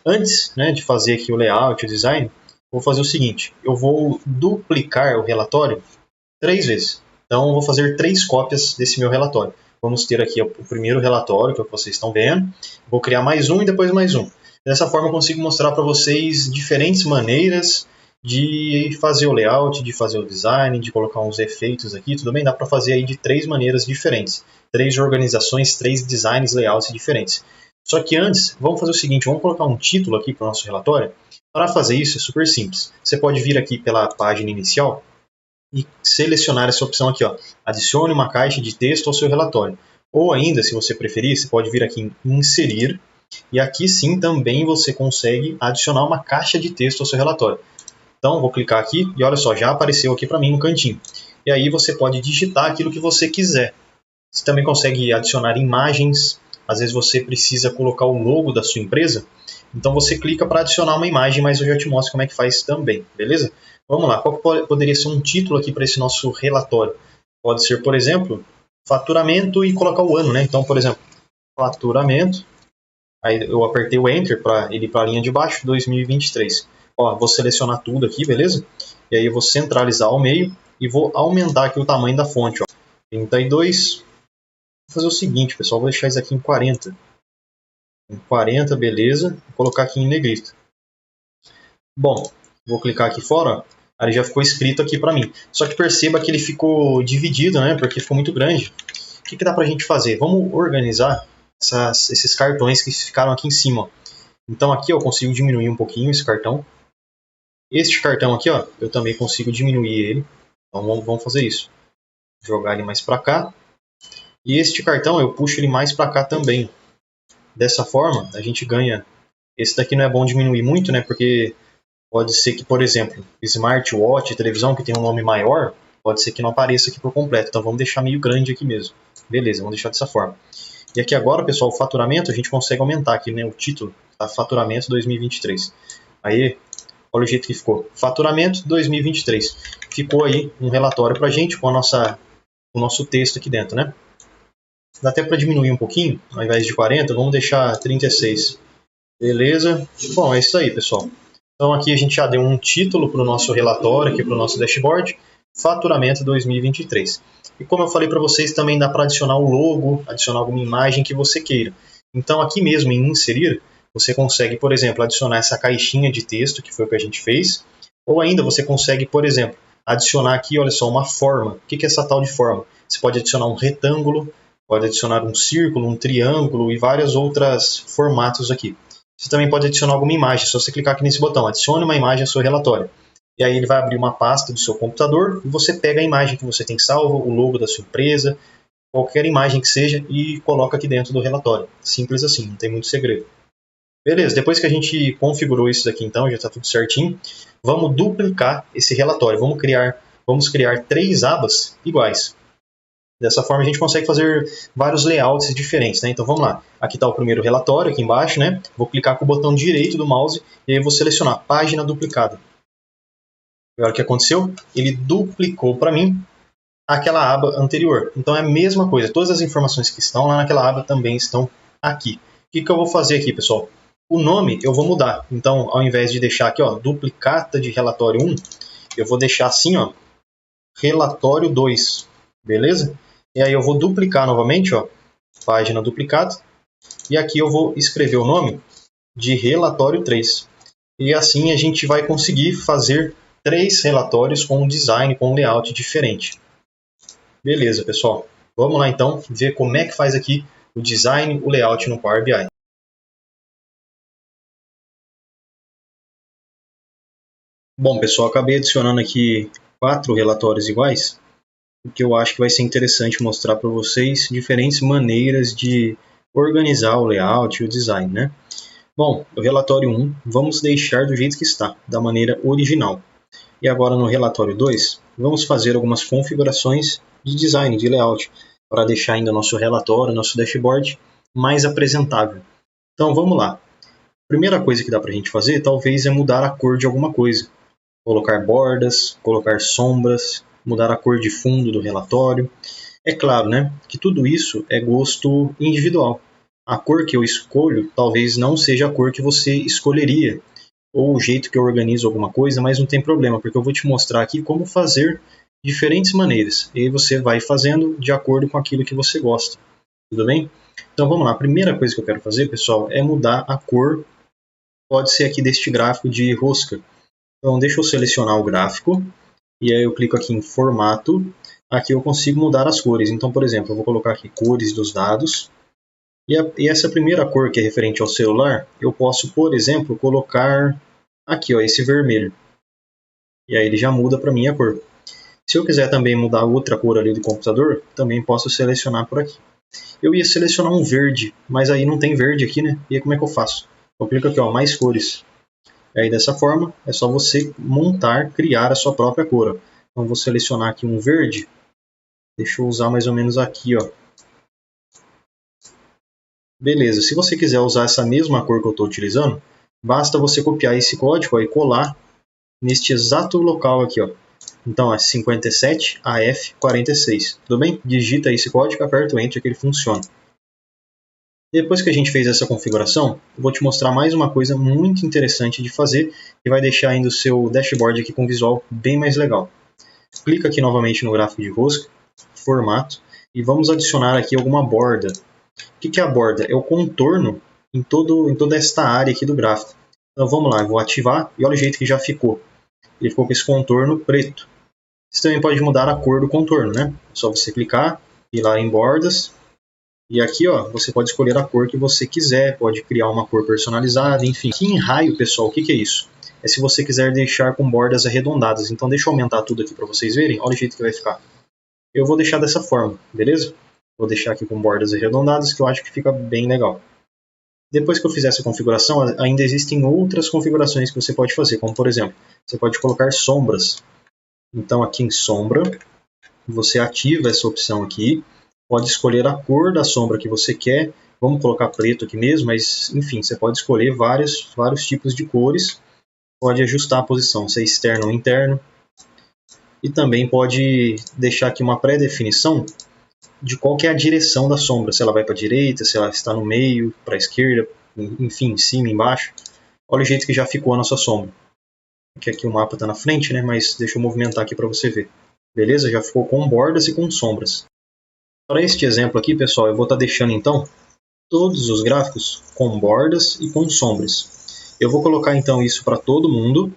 Antes de fazer aqui o layout, o design, vou fazer o seguinte, eu vou duplicar o relatório 3 vezes. Então, eu vou fazer 3 cópias desse meu relatório. Vamos ter aqui o primeiro relatório, que é o que vocês estão vendo. Vou criar mais um e depois mais um. Dessa forma, eu consigo mostrar para vocês diferentes maneiras de fazer o layout, de fazer o design, de colocar uns efeitos aqui. Tudo bem? Dá para fazer aí de 3 maneiras diferentes. 3 organizações, 3 designs, layouts diferentes. Só que antes, vamos fazer o seguinte, vamos colocar um título aqui para o nosso relatório. Para fazer isso é super simples. Você pode vir aqui pela página inicial e selecionar essa opção aqui, ó. Adicione uma caixa de texto ao seu relatório. Ou ainda, se você preferir, você pode vir aqui em inserir E aqui sim também você consegue adicionar uma caixa de texto ao seu relatório. Então vou clicar aqui e olha só, já apareceu aqui para mim no cantinho. E aí você pode digitar aquilo que você quiser. Você também consegue adicionar imagens. Às vezes você precisa colocar o logo da sua empresa. Então você clica para adicionar uma imagem, mas eu já te mostro como é que faz também, beleza? Vamos lá, qual poderia ser um título aqui para esse nosso relatório? Pode ser, por exemplo, faturamento e colocar o ano, né? Então, por exemplo, faturamento, aí eu apertei o Enter para ele ir para a linha de baixo, 2023. Ó, vou selecionar tudo aqui, beleza? E aí eu vou centralizar ao meio e vou aumentar aqui o tamanho da fonte, ó. 32. Vou fazer o seguinte, pessoal, vou deixar isso aqui em 40. Em 40, beleza. Vou colocar aqui em negrito. Bom, vou clicar aqui fora, ó. Aí já ficou escrito aqui para mim. Só que perceba que ele ficou dividido, né? Porque ficou muito grande. O que dá para a gente fazer? Vamos organizar esses cartões que ficaram aqui em cima. Ó. Então aqui eu consigo diminuir um pouquinho esse cartão. Este cartão aqui, ó, eu também consigo diminuir ele. Então vamos fazer isso. Jogar ele mais para cá. E este cartão eu puxo ele mais para cá também. Dessa forma a gente ganha. Esse daqui não é bom diminuir muito, né? Porque pode ser que, por exemplo, smartwatch, televisão que tem um nome maior, pode ser que não apareça aqui por completo. Então vamos deixar meio grande aqui mesmo. Beleza, vamos deixar dessa forma. E aqui agora, pessoal, o faturamento, a gente consegue aumentar aqui, né, o título, tá? Faturamento 2023. Aí, olha o jeito que ficou. Faturamento 2023. Ficou aí um relatório pra gente com o nosso texto aqui dentro, né? Dá até para diminuir um pouquinho, ao invés de 40, vamos deixar 36. Beleza? Bom, é isso aí, pessoal. Então aqui a gente já deu um título para o nosso relatório, aqui para o nosso dashboard, faturamento 2023. E como eu falei para vocês, também dá para adicionar o logo, adicionar alguma imagem que você queira. Então aqui mesmo em inserir, você consegue, por exemplo, adicionar essa caixinha de texto, que foi o que a gente fez, ou ainda você consegue, por exemplo, adicionar aqui, olha só, uma forma. O que é essa tal de forma? Você pode adicionar um retângulo, pode adicionar um círculo, um triângulo e vários outros formatos aqui. Você também pode adicionar alguma imagem, é só você clicar aqui nesse botão, adicione uma imagem ao seu relatório. E aí ele vai abrir uma pasta do seu computador e você pega a imagem que você tem salvo, o logo da sua empresa, qualquer imagem que seja e coloca aqui dentro do relatório. Simples assim, não tem muito segredo. Beleza, depois que a gente configurou isso aqui então, já está tudo certinho, vamos duplicar esse relatório. Vamos criar 3 abas iguais. Dessa forma a gente consegue fazer vários layouts diferentes, né? Então vamos lá. Aqui está o primeiro relatório, aqui embaixo, né? Vou clicar com o botão direito do mouse e aí vou selecionar página duplicada. E olha o que aconteceu, ele duplicou para mim aquela aba anterior. Então é a mesma coisa, todas as informações que estão lá naquela aba também estão aqui. O que eu vou fazer aqui, pessoal? O nome eu vou mudar. Então, ao invés de deixar aqui, ó, duplicata de relatório 1, eu vou deixar assim, ó, relatório 2, beleza? E aí eu vou duplicar novamente, ó, página duplicada, e aqui eu vou escrever o nome de relatório 3. E assim a gente vai conseguir fazer 3 relatórios com um design, com um layout diferente. Beleza, pessoal. Vamos lá então ver como é que faz aqui o design, o layout no Power BI. Bom, pessoal, acabei adicionando aqui 4 relatórios iguais, porque eu acho que vai ser interessante mostrar para vocês diferentes maneiras de organizar o layout e o design, né? Bom, o relatório 1, vamos deixar do jeito que está, da maneira original. E agora no relatório 2, vamos fazer algumas configurações de design, de layout, para deixar ainda nosso relatório, nosso dashboard mais apresentável. Então vamos lá. A primeira coisa que dá para a gente fazer, talvez, é mudar a cor de alguma coisa. Colocar bordas, colocar sombras, mudar a cor de fundo do relatório. É claro, né, que tudo isso é gosto individual. A cor que eu escolho talvez não seja a cor que você escolheria, ou o jeito que eu organizo alguma coisa, mas não tem problema, porque eu vou te mostrar aqui como fazer diferentes maneiras. E aí você vai fazendo de acordo com aquilo que você gosta. Tudo bem? Então vamos lá. A primeira coisa que eu quero fazer, pessoal, é mudar a cor. Pode ser aqui deste gráfico de rosca. Então deixa eu selecionar o gráfico. E aí eu clico aqui em formato. Aqui eu consigo mudar as cores. Então, por exemplo, eu vou colocar aqui cores dos dados. E essa primeira cor que é referente ao celular, eu posso, por exemplo, colocar aqui, ó, esse vermelho. E aí ele já muda para mim a cor. Se eu quiser também mudar outra cor ali do computador, também posso selecionar por aqui. Eu ia selecionar um verde, mas aí não tem verde aqui, né? E aí como é que eu faço? Eu clico aqui, ó, mais cores. E aí dessa forma, é só você montar, criar a sua própria cor. Ó. Então vou selecionar aqui um verde. Deixa eu usar mais ou menos aqui, ó. Beleza, se você quiser usar essa mesma cor que eu estou utilizando, basta você copiar esse código ó, e colar neste exato local aqui, ó. Então é 57 AF 46, tudo bem? Digita esse código, aperta o Enter que ele funciona. Depois que a gente fez essa configuração, eu vou te mostrar mais uma coisa muito interessante de fazer, que vai deixar ainda o seu dashboard aqui com um visual bem mais legal. Clica aqui novamente no gráfico de rosca, formato, e vamos adicionar aqui alguma borda. O que é a borda? É o contorno em toda esta área aqui do gráfico. Então vamos lá, eu vou ativar e olha o jeito que já ficou. Ele ficou com esse contorno preto. Você também pode mudar a cor do contorno, né? É só você clicar, ir lá em bordas. E aqui ó, você pode escolher a cor que você quiser, pode criar uma cor personalizada, enfim. Aqui em raio, pessoal, o que é isso? É se você quiser deixar com bordas arredondadas. Então deixa eu aumentar tudo aqui para vocês verem. Olha o jeito que vai ficar. Eu vou deixar dessa forma, beleza? Vou deixar aqui com bordas arredondadas, que eu acho que fica bem legal. Depois que eu fizer essa configuração, ainda existem outras configurações que você pode fazer, como por exemplo, você pode colocar sombras. Então aqui em sombra, você ativa essa opção aqui, pode escolher a cor da sombra que você quer, vamos colocar preto aqui mesmo, mas enfim, você pode escolher vários tipos de cores, pode ajustar a posição, se é externo ou interno, e também pode deixar aqui uma pré-definição de qual que é a direção da sombra, se ela vai para a direita, se ela está no meio, para a esquerda, enfim, em cima, embaixo. Olha o jeito que já ficou a nossa sombra. Aqui o mapa está na frente, né? Mas deixa eu movimentar aqui para você ver. Beleza? Já ficou com bordas e com sombras. Para este exemplo aqui, pessoal, eu vou estar deixando então todos os gráficos com bordas e com sombras. Eu vou colocar então isso para todo mundo.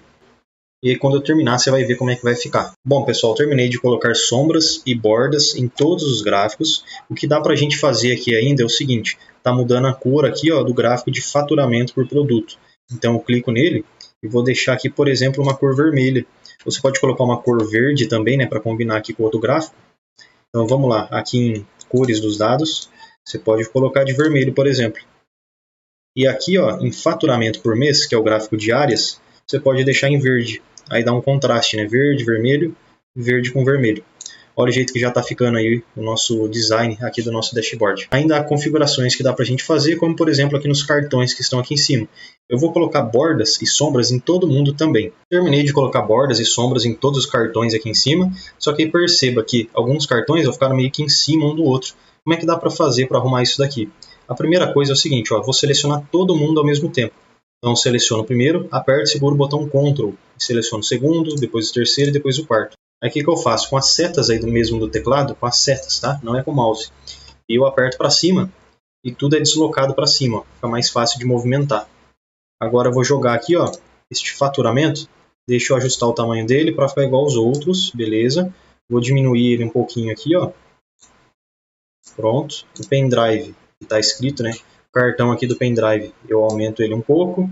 E aí, quando eu terminar, você vai ver como é que vai ficar. Bom, pessoal, terminei de colocar sombras e bordas em todos os gráficos. O que dá para a gente fazer aqui ainda é o seguinte. Está mudando a cor aqui ó, do gráfico de faturamento por produto. Então, eu clico nele e vou deixar aqui, por exemplo, uma cor vermelha. Você pode colocar uma cor verde também, né, para combinar aqui com outro gráfico. Então, vamos lá. Aqui em cores dos dados, você pode colocar de vermelho, por exemplo. E aqui, ó, em faturamento por mês, que é o gráfico de áreas, você pode deixar em verde. Aí dá um contraste, né? Verde, vermelho, verde com vermelho. Olha o jeito que já está ficando aí o nosso design aqui do nosso dashboard. Ainda há configurações que dá para a gente fazer, como por exemplo aqui nos cartões que estão aqui em cima. Eu vou colocar bordas e sombras em todo mundo também. Terminei de colocar bordas e sombras em todos os cartões aqui em cima, só que perceba que alguns cartões vão ficar meio que em cima um do outro. Como é que dá para fazer para arrumar isso daqui? A primeira coisa é o seguinte, ó, vou selecionar todo mundo ao mesmo tempo. Então seleciono o primeiro, aperto e seguro o botão Ctrl. Seleciono o segundo, depois o terceiro e depois o quarto. Aí o que eu faço? Com as setas aí do teclado, com as setas, tá? Não é com o mouse. E eu aperto para cima e tudo é deslocado para cima, ó. Fica mais fácil de movimentar. Agora eu vou jogar aqui, ó, este faturamento. Deixa eu ajustar o tamanho dele para ficar igual aos outros, beleza? Vou diminuir ele um pouquinho aqui, ó. Pronto. O pendrive, que está escrito, né? O cartão aqui do pendrive, eu aumento ele um pouco.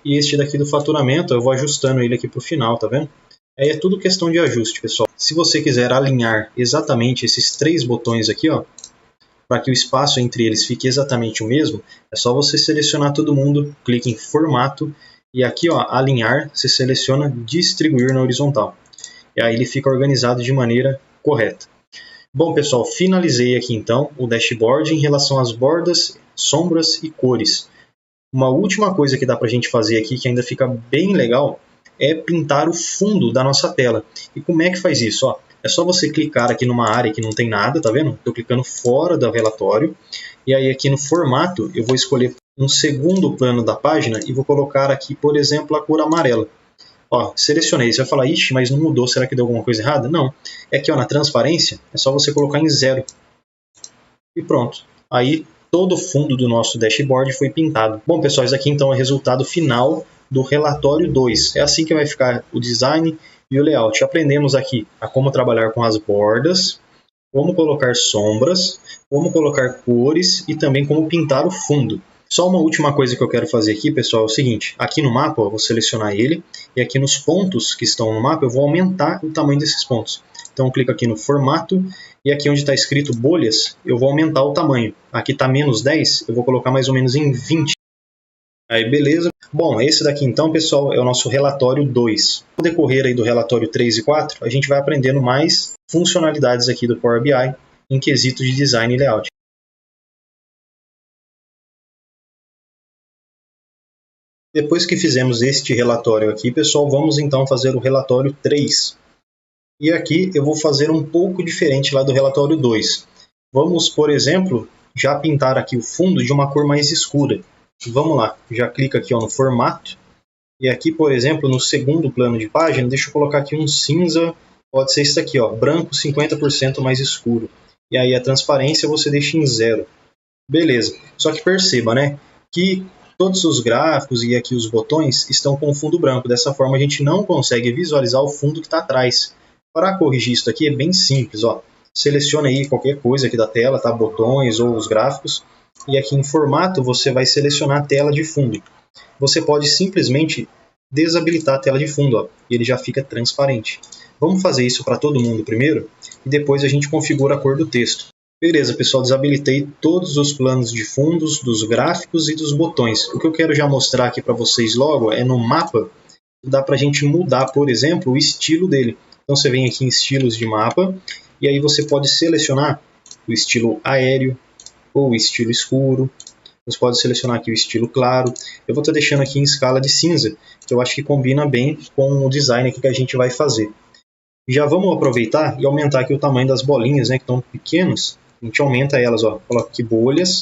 E este daqui do faturamento, eu vou ajustando ele aqui para o final, tá vendo? Aí é tudo questão de ajuste, pessoal. Se você quiser alinhar exatamente esses três botões aqui, ó, para que o espaço entre eles fique exatamente o mesmo, é só você selecionar todo mundo, clique em formato e aqui, ó, alinhar, você seleciona distribuir na horizontal. E aí ele fica organizado de maneira correta. Bom, pessoal, finalizei aqui então o dashboard em relação às bordas, sombras e cores. Uma última coisa que dá para a gente fazer aqui, que ainda fica bem legal, é pintar o fundo da nossa tela. E como é que faz isso? Ó, é só você clicar aqui numa área que não tem nada, tá vendo? Estou clicando fora do relatório. E aí aqui no formato, eu vou escolher um segundo plano da página e vou colocar aqui, por exemplo, a cor amarela. Ó, selecionei. Você vai falar, ixi, mas não mudou, será que deu alguma coisa errada? Não. É aqui ó, na transparência, é só você colocar em 0. E pronto. Aí todo o fundo do nosso dashboard foi pintado. Bom, pessoal, isso aqui então é o resultado final do relatório 2. É assim que vai ficar o design e o layout. Aprendemos aqui a como trabalhar com as bordas, como colocar sombras, como colocar cores e também como pintar o fundo. Só uma última coisa que eu quero fazer aqui, pessoal, é o seguinte. Aqui no mapa, eu vou selecionar ele e aqui nos pontos que estão no mapa, eu vou aumentar o tamanho desses pontos. Então clica aqui no formato e aqui onde está escrito bolhas, eu vou aumentar o tamanho. Aqui está menos 10, eu vou colocar mais ou menos em 20. Aí beleza. Bom, esse daqui então, pessoal, é o nosso relatório 2. No decorrer aí do relatório 3 e 4, a gente vai aprendendo mais funcionalidades aqui do Power BI em quesito de design e layout. Depois que fizemos este relatório aqui, pessoal, vamos então fazer o relatório 3. E aqui eu vou fazer um pouco diferente lá do relatório 2. Vamos, por exemplo, já pintar aqui o fundo de uma cor mais escura. Vamos lá, já clica aqui no formato. E aqui, por exemplo, no segundo plano de página, deixa eu colocar aqui um cinza, pode ser isso aqui, branco 50% mais escuro. E aí a transparência você deixa em 0. Beleza, só que perceba, né, que todos os gráficos e aqui os botões estão com fundo branco. Dessa forma a gente não consegue visualizar o fundo que está atrás. Para corrigir isso aqui é bem simples. Selecione aí qualquer coisa aqui da tela, tá? Botões ou os gráficos. E aqui em formato você vai selecionar a tela de fundo. Você pode simplesmente desabilitar a tela de fundo, e ele já fica transparente. Vamos fazer isso para todo mundo primeiro e depois a gente configura a cor do texto. Beleza, pessoal, desabilitei todos os planos de fundos, dos gráficos e dos botões. O que eu quero já mostrar aqui para vocês logo é no mapa, dá para a gente mudar, por exemplo, o estilo dele. Então você vem aqui em estilos de mapa, e aí você pode selecionar o estilo aéreo ou o estilo escuro. Você pode selecionar aqui o estilo claro. Eu vou estar deixando aqui em escala de cinza, que eu acho que combina bem com o design aqui que a gente vai fazer. Já vamos aproveitar e aumentar aqui o tamanho das bolinhas, né, que estão pequenas. A gente aumenta elas, coloca aqui bolhas.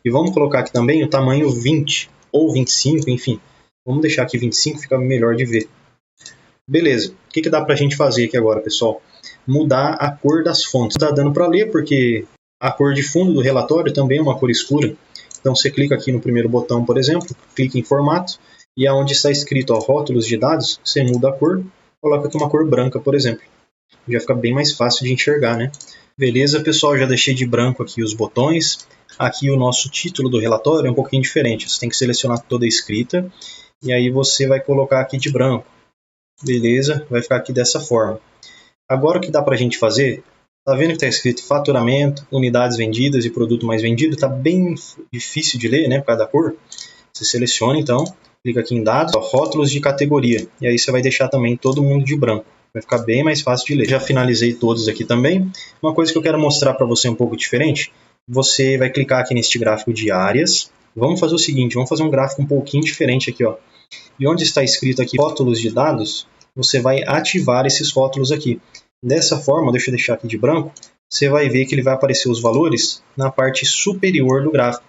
E vamos colocar aqui também o tamanho 20 ou 25, enfim. Vamos deixar aqui 25, fica melhor de ver. Beleza, o que dá para a gente fazer aqui agora, pessoal? Mudar a cor das fontes. Não está dando para ler porque a cor de fundo do relatório também é uma cor escura. Então você clica aqui no primeiro botão, por exemplo, clica em formato, e aonde está escrito rótulos de dados, você muda a cor, coloca aqui uma cor branca, por exemplo. Já fica bem mais fácil de enxergar, né? Beleza, pessoal, já deixei de branco aqui os botões. Aqui o nosso título do relatório é um pouquinho diferente. Você tem que selecionar toda a escrita, e aí você vai colocar aqui de branco. Beleza, vai ficar aqui dessa forma. Agora o que dá para a gente fazer, tá vendo que está escrito faturamento, unidades vendidas e produto mais vendido? Está bem difícil de ler, né, por causa da cor. Você seleciona então, clica aqui em dados, rótulos de categoria, e aí você vai deixar também todo mundo de branco. Vai ficar bem mais fácil de ler. Já finalizei todos aqui também. Uma coisa que eu quero mostrar para você um pouco diferente, você vai clicar aqui neste gráfico de áreas. Vamos fazer o seguinte, vamos fazer um gráfico um pouquinho diferente aqui, E onde está escrito aqui rótulos de dados, você vai ativar esses rótulos aqui. Dessa forma, deixa eu deixar aqui de branco, você vai ver que ele vai aparecer os valores na parte superior do gráfico.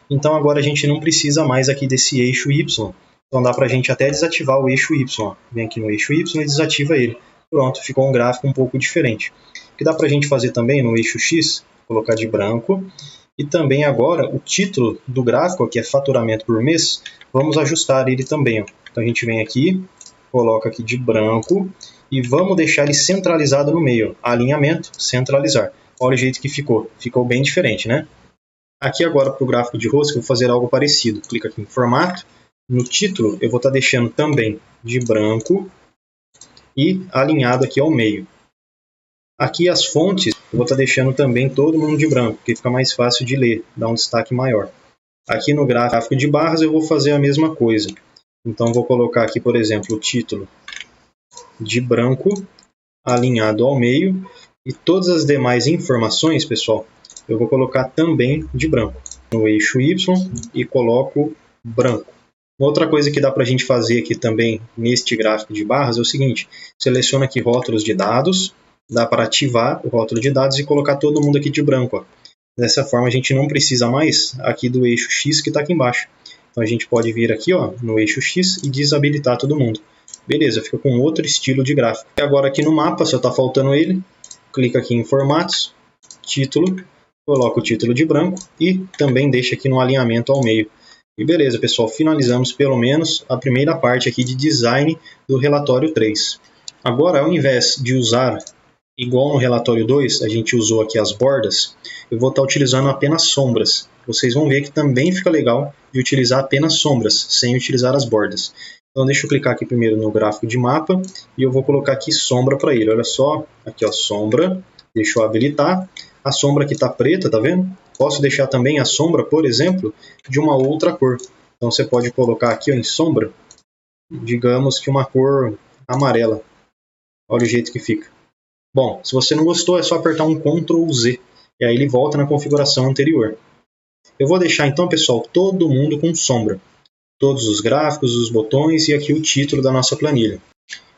Então agora a gente não precisa mais aqui desse eixo Y. Então dá para a gente até desativar o eixo Y. Vem aqui no eixo Y e desativa ele. Pronto, ficou um gráfico um pouco diferente. O que dá para a gente fazer também no eixo X, colocar de branco. E também agora o título do gráfico, que é faturamento por mês, vamos ajustar ele também. Então a gente vem aqui, coloca aqui de branco e vamos deixar ele centralizado no meio. Alinhamento, centralizar. Olha o jeito que ficou. Ficou bem diferente, né? Aqui agora para o gráfico de rosca eu vou fazer algo parecido. Clica aqui em formato. No título eu vou estar deixando também de branco e alinhado aqui ao meio. Aqui as fontes eu vou estar deixando também todo mundo de branco, porque fica mais fácil de ler, dá um destaque maior. Aqui no gráfico de barras eu vou fazer a mesma coisa. Então vou colocar aqui, por exemplo, o título de branco, alinhado ao meio, e todas as demais informações, pessoal, eu vou colocar também de branco. No eixo Y e coloco branco. Outra coisa que dá para a gente fazer aqui também neste gráfico de barras é o seguinte, seleciona aqui rótulos de dados, dá para ativar o rótulo de dados e colocar todo mundo aqui de branco. Dessa forma a gente não precisa mais aqui do eixo X que está aqui embaixo. Então a gente pode vir aqui no eixo X e desabilitar todo mundo. Beleza, fica com outro estilo de gráfico. E agora aqui no mapa, só está faltando ele, clica aqui em formatos, título, coloca o título de branco e também deixa aqui no alinhamento ao meio. E beleza, pessoal, finalizamos pelo menos a primeira parte aqui de design do relatório 3. Agora, ao invés de usar, igual no relatório 2, a gente usou aqui as bordas, eu vou estar utilizando apenas sombras. Vocês vão ver que também fica legal de utilizar apenas sombras, sem utilizar as bordas. Então deixa eu clicar aqui primeiro no gráfico de mapa e eu vou colocar aqui sombra para ele. Olha só, aqui ó, sombra, deixa eu habilitar. A sombra aqui está preta, tá vendo? Posso deixar também a sombra, por exemplo, de uma outra cor. Então você pode colocar aqui ó, em sombra, digamos que uma cor amarela. Olha o jeito que fica. Bom, se você não gostou é só apertar um Ctrl Z e aí ele volta na configuração anterior. Eu vou deixar então, pessoal, todo mundo com sombra. Todos os gráficos, os botões e aqui o título da nossa planilha.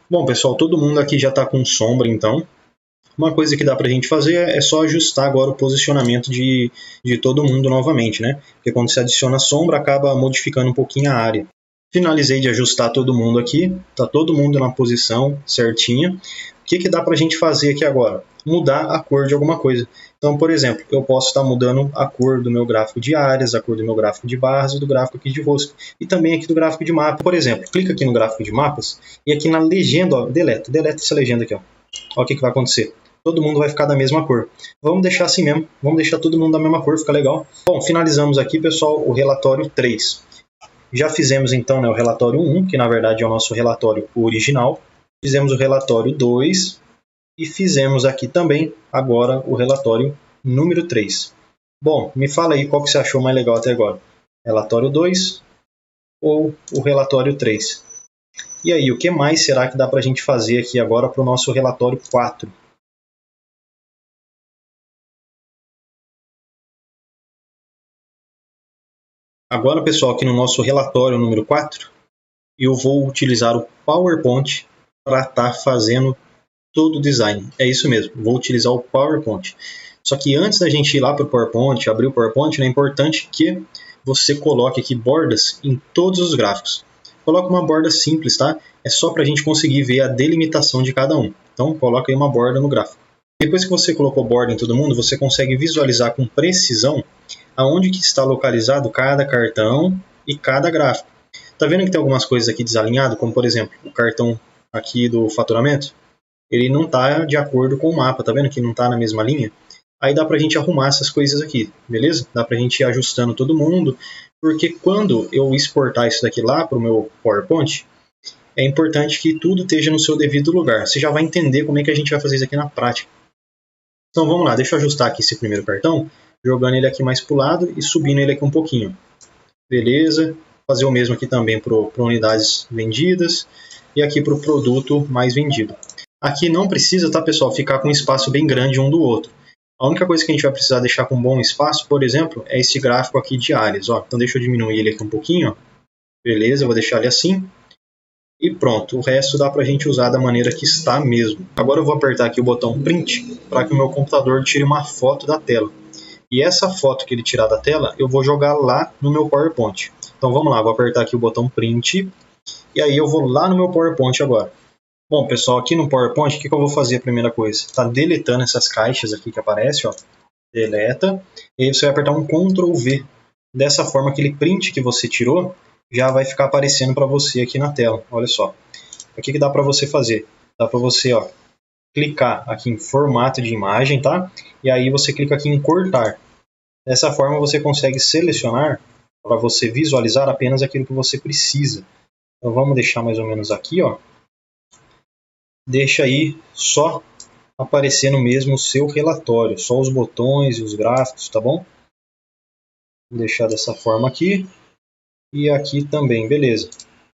Bom, pessoal, todo mundo aqui já está com sombra, então. Uma coisa que dá para a gente fazer é só ajustar agora o posicionamento de todo mundo novamente, né? Porque quando você adiciona sombra, acaba modificando um pouquinho a área. Finalizei de ajustar todo mundo aqui, está todo mundo na posição certinha. O que dá para a gente fazer aqui agora? Mudar a cor de alguma coisa. Então, por exemplo, eu posso estar mudando a cor do meu gráfico de áreas, a cor do meu gráfico de barras e do gráfico aqui de rosca. E também aqui do gráfico de mapa. Por exemplo, clica aqui no gráfico de mapas e aqui na legenda, ó, deleta essa legenda aqui. Ó. Olha o que vai acontecer. Todo mundo vai ficar da mesma cor. Vamos deixar assim mesmo, vamos deixar todo mundo da mesma cor, fica legal. Bom, finalizamos aqui, pessoal, o relatório 3. Já fizemos então, né, o relatório 1, que na verdade é o nosso relatório original. Fizemos o relatório 2 e fizemos aqui também agora o relatório número 3. Bom, me fala aí qual que você achou mais legal até agora. Relatório 2 ou o relatório 3? E aí, o que mais será que dá para a gente fazer aqui agora para o nosso relatório 4? Agora, pessoal, aqui no nosso relatório número 4, eu vou utilizar o PowerPoint para estar fazendo todo o design. É isso mesmo, vou utilizar o PowerPoint. Só que antes da gente ir lá para o PowerPoint, abrir o PowerPoint, é importante que você coloque aqui bordas em todos os gráficos. Coloque uma borda simples, tá? É só para a gente conseguir ver a delimitação de cada um. Então, coloca aí uma borda no gráfico. Depois que você colocou borda em todo mundo, você consegue visualizar com precisão aonde que está localizado cada cartão e cada gráfico. Tá vendo que tem algumas coisas aqui desalinhadas, como por exemplo, o cartão aqui do faturamento? Ele não está de acordo com o mapa, tá vendo que não está na mesma linha? Aí dá pra gente arrumar essas coisas aqui, beleza? Dá pra gente ir ajustando todo mundo, porque quando eu exportar isso daqui lá para o meu PowerPoint, é importante que tudo esteja no seu devido lugar. Você já vai entender como é que a gente vai fazer isso aqui na prática. Então vamos lá, deixa eu ajustar aqui esse primeiro cartão, jogando ele aqui mais para o lado e subindo ele aqui um pouquinho. Beleza, fazer o mesmo aqui também para unidades vendidas e aqui para o produto mais vendido. Aqui não precisa, tá, pessoal, ficar com um espaço bem grande um do outro. A única coisa que a gente vai precisar deixar com um bom espaço, por exemplo, é esse gráfico aqui de áreas. Ó. Então deixa eu diminuir ele aqui um pouquinho. Ó. Beleza, eu vou deixar ele assim. E pronto, o resto dá para a gente usar da maneira que está mesmo. Agora eu vou apertar aqui o botão Print para que o meu computador tire uma foto da tela. E essa foto que ele tirar da tela, eu vou jogar lá no meu PowerPoint. Então vamos lá, vou apertar aqui o botão Print. E aí eu vou lá no meu PowerPoint agora. Bom, pessoal, aqui no PowerPoint, o que eu vou fazer a primeira coisa? Está deletando essas caixas aqui que aparecem, ó. Deleta. E aí você vai apertar um Ctrl V. Dessa forma, aquele print que você tirou já vai ficar aparecendo para você aqui na tela. Olha só. O que dá para você fazer? Dá para você, ó, clicar aqui em formato de imagem, tá? E aí você clica aqui em cortar. Dessa forma você consegue selecionar para você visualizar apenas aquilo que você precisa. Então vamos deixar mais ou menos aqui, ó. Deixa aí só aparecendo mesmo o seu relatório, só os botões e os gráficos, tá bom? Vou deixar dessa forma aqui e aqui também, beleza.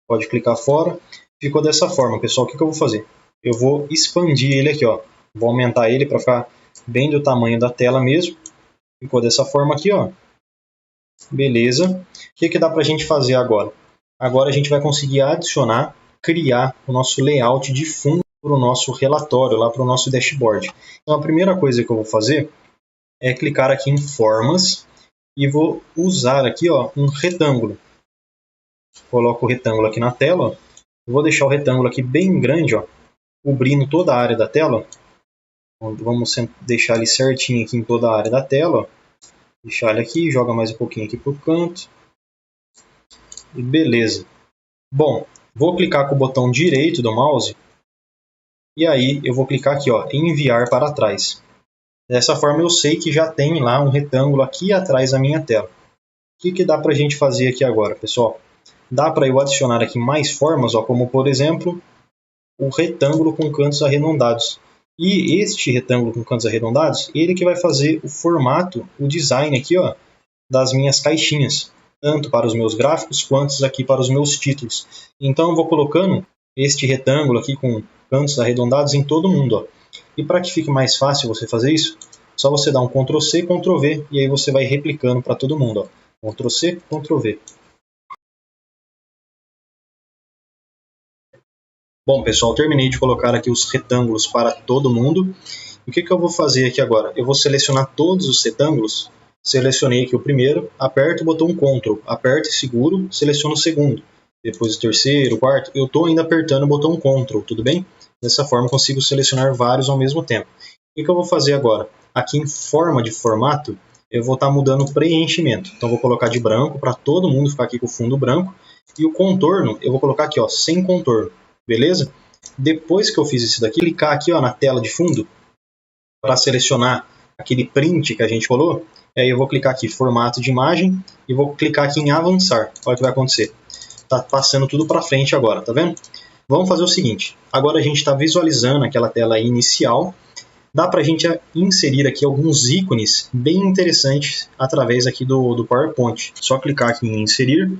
Pode clicar fora. Ficou dessa forma, pessoal. O que eu vou fazer? Eu vou expandir ele aqui, ó. Vou aumentar ele para ficar bem do tamanho da tela mesmo. Ficou dessa forma aqui, ó. Beleza. O que dá para a gente fazer agora? Agora a gente vai conseguir adicionar, criar o nosso layout de fundo para o nosso relatório, lá para o nosso dashboard. Então a primeira coisa que eu vou fazer é clicar aqui em formas e vou usar aqui, ó, um retângulo. Coloco o retângulo aqui na tela, ó. Vou deixar o retângulo aqui bem grande, ó, cobrindo toda a área da tela. Vamos deixar ele certinho aqui em toda a área da tela, ó. Deixar ele aqui, joga mais um pouquinho aqui para o canto. E beleza. Bom, vou clicar com o botão direito do mouse e aí eu vou clicar aqui, ó, em enviar para trás. Dessa forma eu sei que já tem lá um retângulo aqui atrás da minha tela. O que dá para a gente fazer aqui agora, pessoal? dá para eu adicionar aqui mais formas, ó, como por exemplo, o retângulo com cantos arredondados. E este retângulo com cantos arredondados, ele que vai fazer o formato, o design aqui, ó, das minhas caixinhas, tanto para os meus gráficos quanto aqui para os meus títulos. Então eu vou colocando este retângulo aqui com cantos arredondados em todo mundo, ó. E para que fique mais fácil você fazer isso, só você dá um Ctrl C, Ctrl V e aí você vai replicando para todo mundo, ó. Ctrl C, Ctrl V. Bom, pessoal, terminei de colocar aqui os retângulos para todo mundo. E o que eu vou fazer aqui agora? Eu vou selecionar todos os retângulos. Selecionei aqui o primeiro, aperto o botão Ctrl, aperto e seguro, seleciono o segundo. Depois o terceiro, o quarto. Eu estou ainda apertando o botão Ctrl, tudo bem? Dessa forma eu consigo selecionar vários ao mesmo tempo. O que eu vou fazer agora? Aqui em forma de formato, eu vou estar mudando o preenchimento. Então eu vou colocar de branco para todo mundo ficar aqui com o fundo branco. E o contorno, eu vou colocar aqui, ó, sem contorno. Beleza? Depois que eu fiz isso daqui, clicar aqui, ó, na tela de fundo para selecionar aquele print que a gente colou. Aí eu vou clicar aqui formato de imagem e vou clicar aqui em avançar. Olha o que vai acontecer. Tá passando tudo para frente agora, tá vendo? Vamos fazer o seguinte. Agora a gente está visualizando aquela tela inicial. Dá para a gente inserir aqui alguns ícones bem interessantes através aqui do PowerPoint. Só clicar aqui em inserir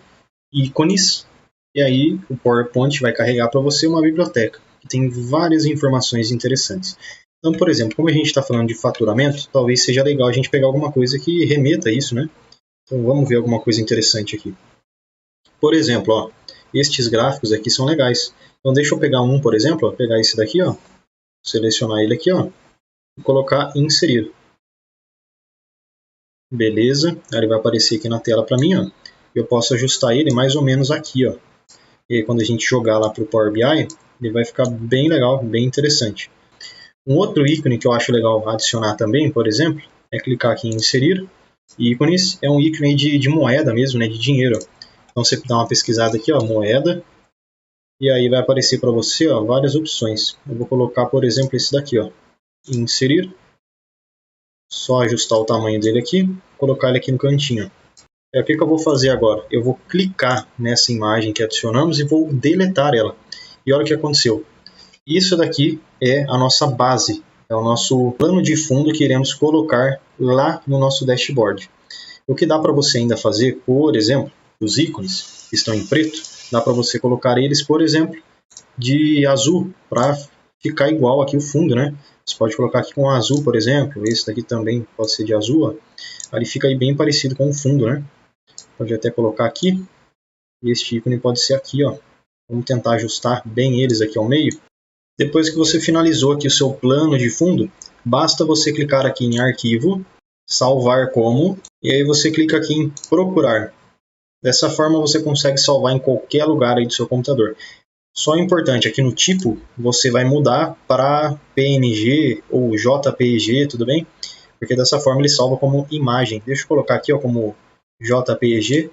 ícones. E aí o PowerPoint vai carregar para você uma biblioteca que tem várias informações interessantes. Então, por exemplo, como a gente está falando de faturamento, talvez seja legal a gente pegar alguma coisa que remeta a isso, né? Então vamos ver alguma coisa interessante aqui. Por exemplo, ó, estes gráficos aqui são legais. Então deixa eu pegar um, por exemplo, ó, pegar esse daqui, ó, selecionar ele aqui, ó, e colocar em inserir. Beleza, aí ele vai aparecer aqui na tela para mim, ó. Eu posso ajustar ele mais ou menos aqui, ó. E aí, quando a gente jogar lá para o Power BI, ele vai ficar bem legal, bem interessante. Um outro ícone que eu acho legal adicionar também, por exemplo, é clicar aqui em inserir ícones. É um ícone de moeda mesmo, né, de dinheiro. Então você dá uma pesquisada aqui, ó, moeda, e aí vai aparecer para você, ó, várias opções. Eu vou colocar, por exemplo, esse daqui, ó, inserir. Só ajustar o tamanho dele aqui, colocar ele aqui no cantinho. O que eu vou fazer agora? Eu vou clicar nessa imagem que adicionamos e vou deletar ela. E olha o que aconteceu. Isso daqui é a nossa base, é o nosso plano de fundo que iremos colocar lá no nosso dashboard. O que dá para você ainda fazer, por exemplo, os ícones que estão em preto, dá para você colocar eles, por exemplo, de azul, para ficar igual aqui o fundo, né? Você pode colocar aqui com azul, por exemplo, esse daqui também pode ser de azul, ó. Ele fica aí bem parecido com o fundo, né? Pode até colocar aqui, e este ícone pode ser aqui, ó. Vamos tentar ajustar bem eles aqui ao meio. Depois que você finalizou aqui o seu plano de fundo, basta você clicar aqui em arquivo, salvar como, e aí você clica aqui em procurar. Dessa forma você consegue salvar em qualquer lugar aí do seu computador. Só importante, aqui no tipo, você vai mudar para PNG ou JPG, tudo bem? Porque dessa forma ele salva como imagem. Deixa eu colocar aqui, ó, como JPG.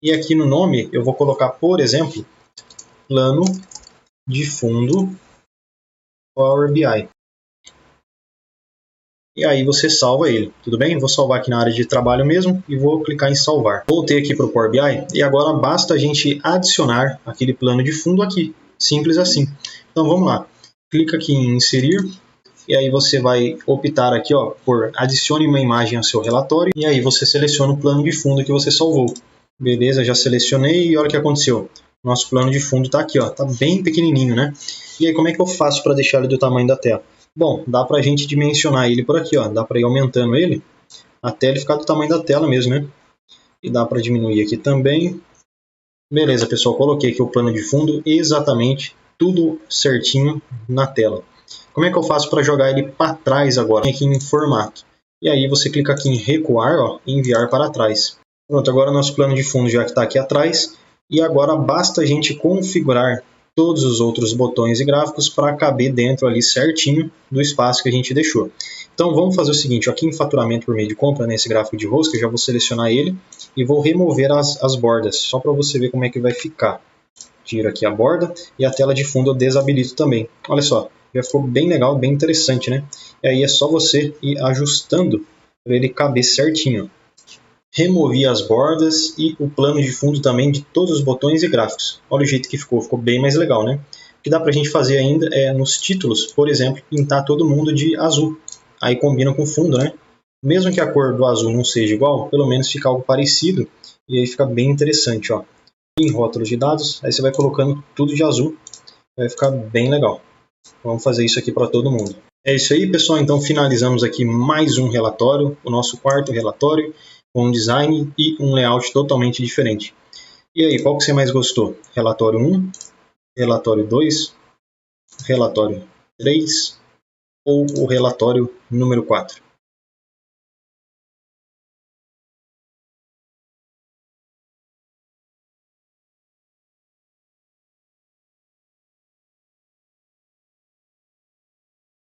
E aqui no nome eu vou colocar, por exemplo, plano de fundo Power BI. E aí você salva ele, tudo bem? Vou salvar aqui na área de trabalho mesmo e vou clicar em salvar. Voltei aqui para o Power BI e agora basta a gente adicionar aquele plano de fundo aqui. Simples assim. Então vamos lá. Clica aqui em inserir. E aí você vai optar aqui, ó, por adicione uma imagem ao seu relatório. E aí você seleciona o plano de fundo que você salvou. Beleza, já selecionei e olha o que aconteceu. Nosso plano de fundo está aqui, ó, tá bem pequenininho, né? E aí como é que eu faço para deixar ele do tamanho da tela? Bom, dá para a gente dimensionar ele por aqui, ó. Dá para ir aumentando ele até ele ficar do tamanho da tela mesmo, né? E dá para diminuir aqui também. Beleza, pessoal, coloquei aqui o plano de fundo exatamente tudo certinho na tela. Como é que eu faço para jogar ele para trás agora? Aqui em formato. E aí você clica aqui em recuar, ó, e enviar para trás. Pronto, agora nosso plano de fundo já está aqui atrás. E agora basta a gente configurar todos os outros botões e gráficos para caber dentro ali certinho do espaço que a gente deixou. Então vamos fazer o seguinte, aqui em faturamento por meio de compra, nesse gráfico de rosca, eu já vou selecionar ele e vou remover as bordas, só para você ver como é que vai ficar. Tiro aqui a borda e a tela de fundo eu desabilito também. Olha só, já ficou bem legal, bem interessante, né? E aí é só você ir ajustando para ele caber certinho. Removi as bordas e o plano de fundo também de todos os botões e gráficos. Olha o jeito que ficou bem mais legal, né? O que dá pra gente fazer ainda é nos títulos, por exemplo, pintar todo mundo de azul. Aí combina com o fundo, né? Mesmo que a cor do azul não seja igual, pelo menos fica algo parecido e aí fica bem interessante, ó. Em rótulos de dados, aí você vai colocando tudo de azul, vai ficar bem legal. Vamos fazer isso aqui para todo mundo. É isso aí, pessoal. Então finalizamos aqui mais um relatório, o nosso quarto relatório, com um design e um layout totalmente diferente. E aí, qual que você mais gostou? Relatório 1, relatório 2, relatório 3 ou o relatório número 4?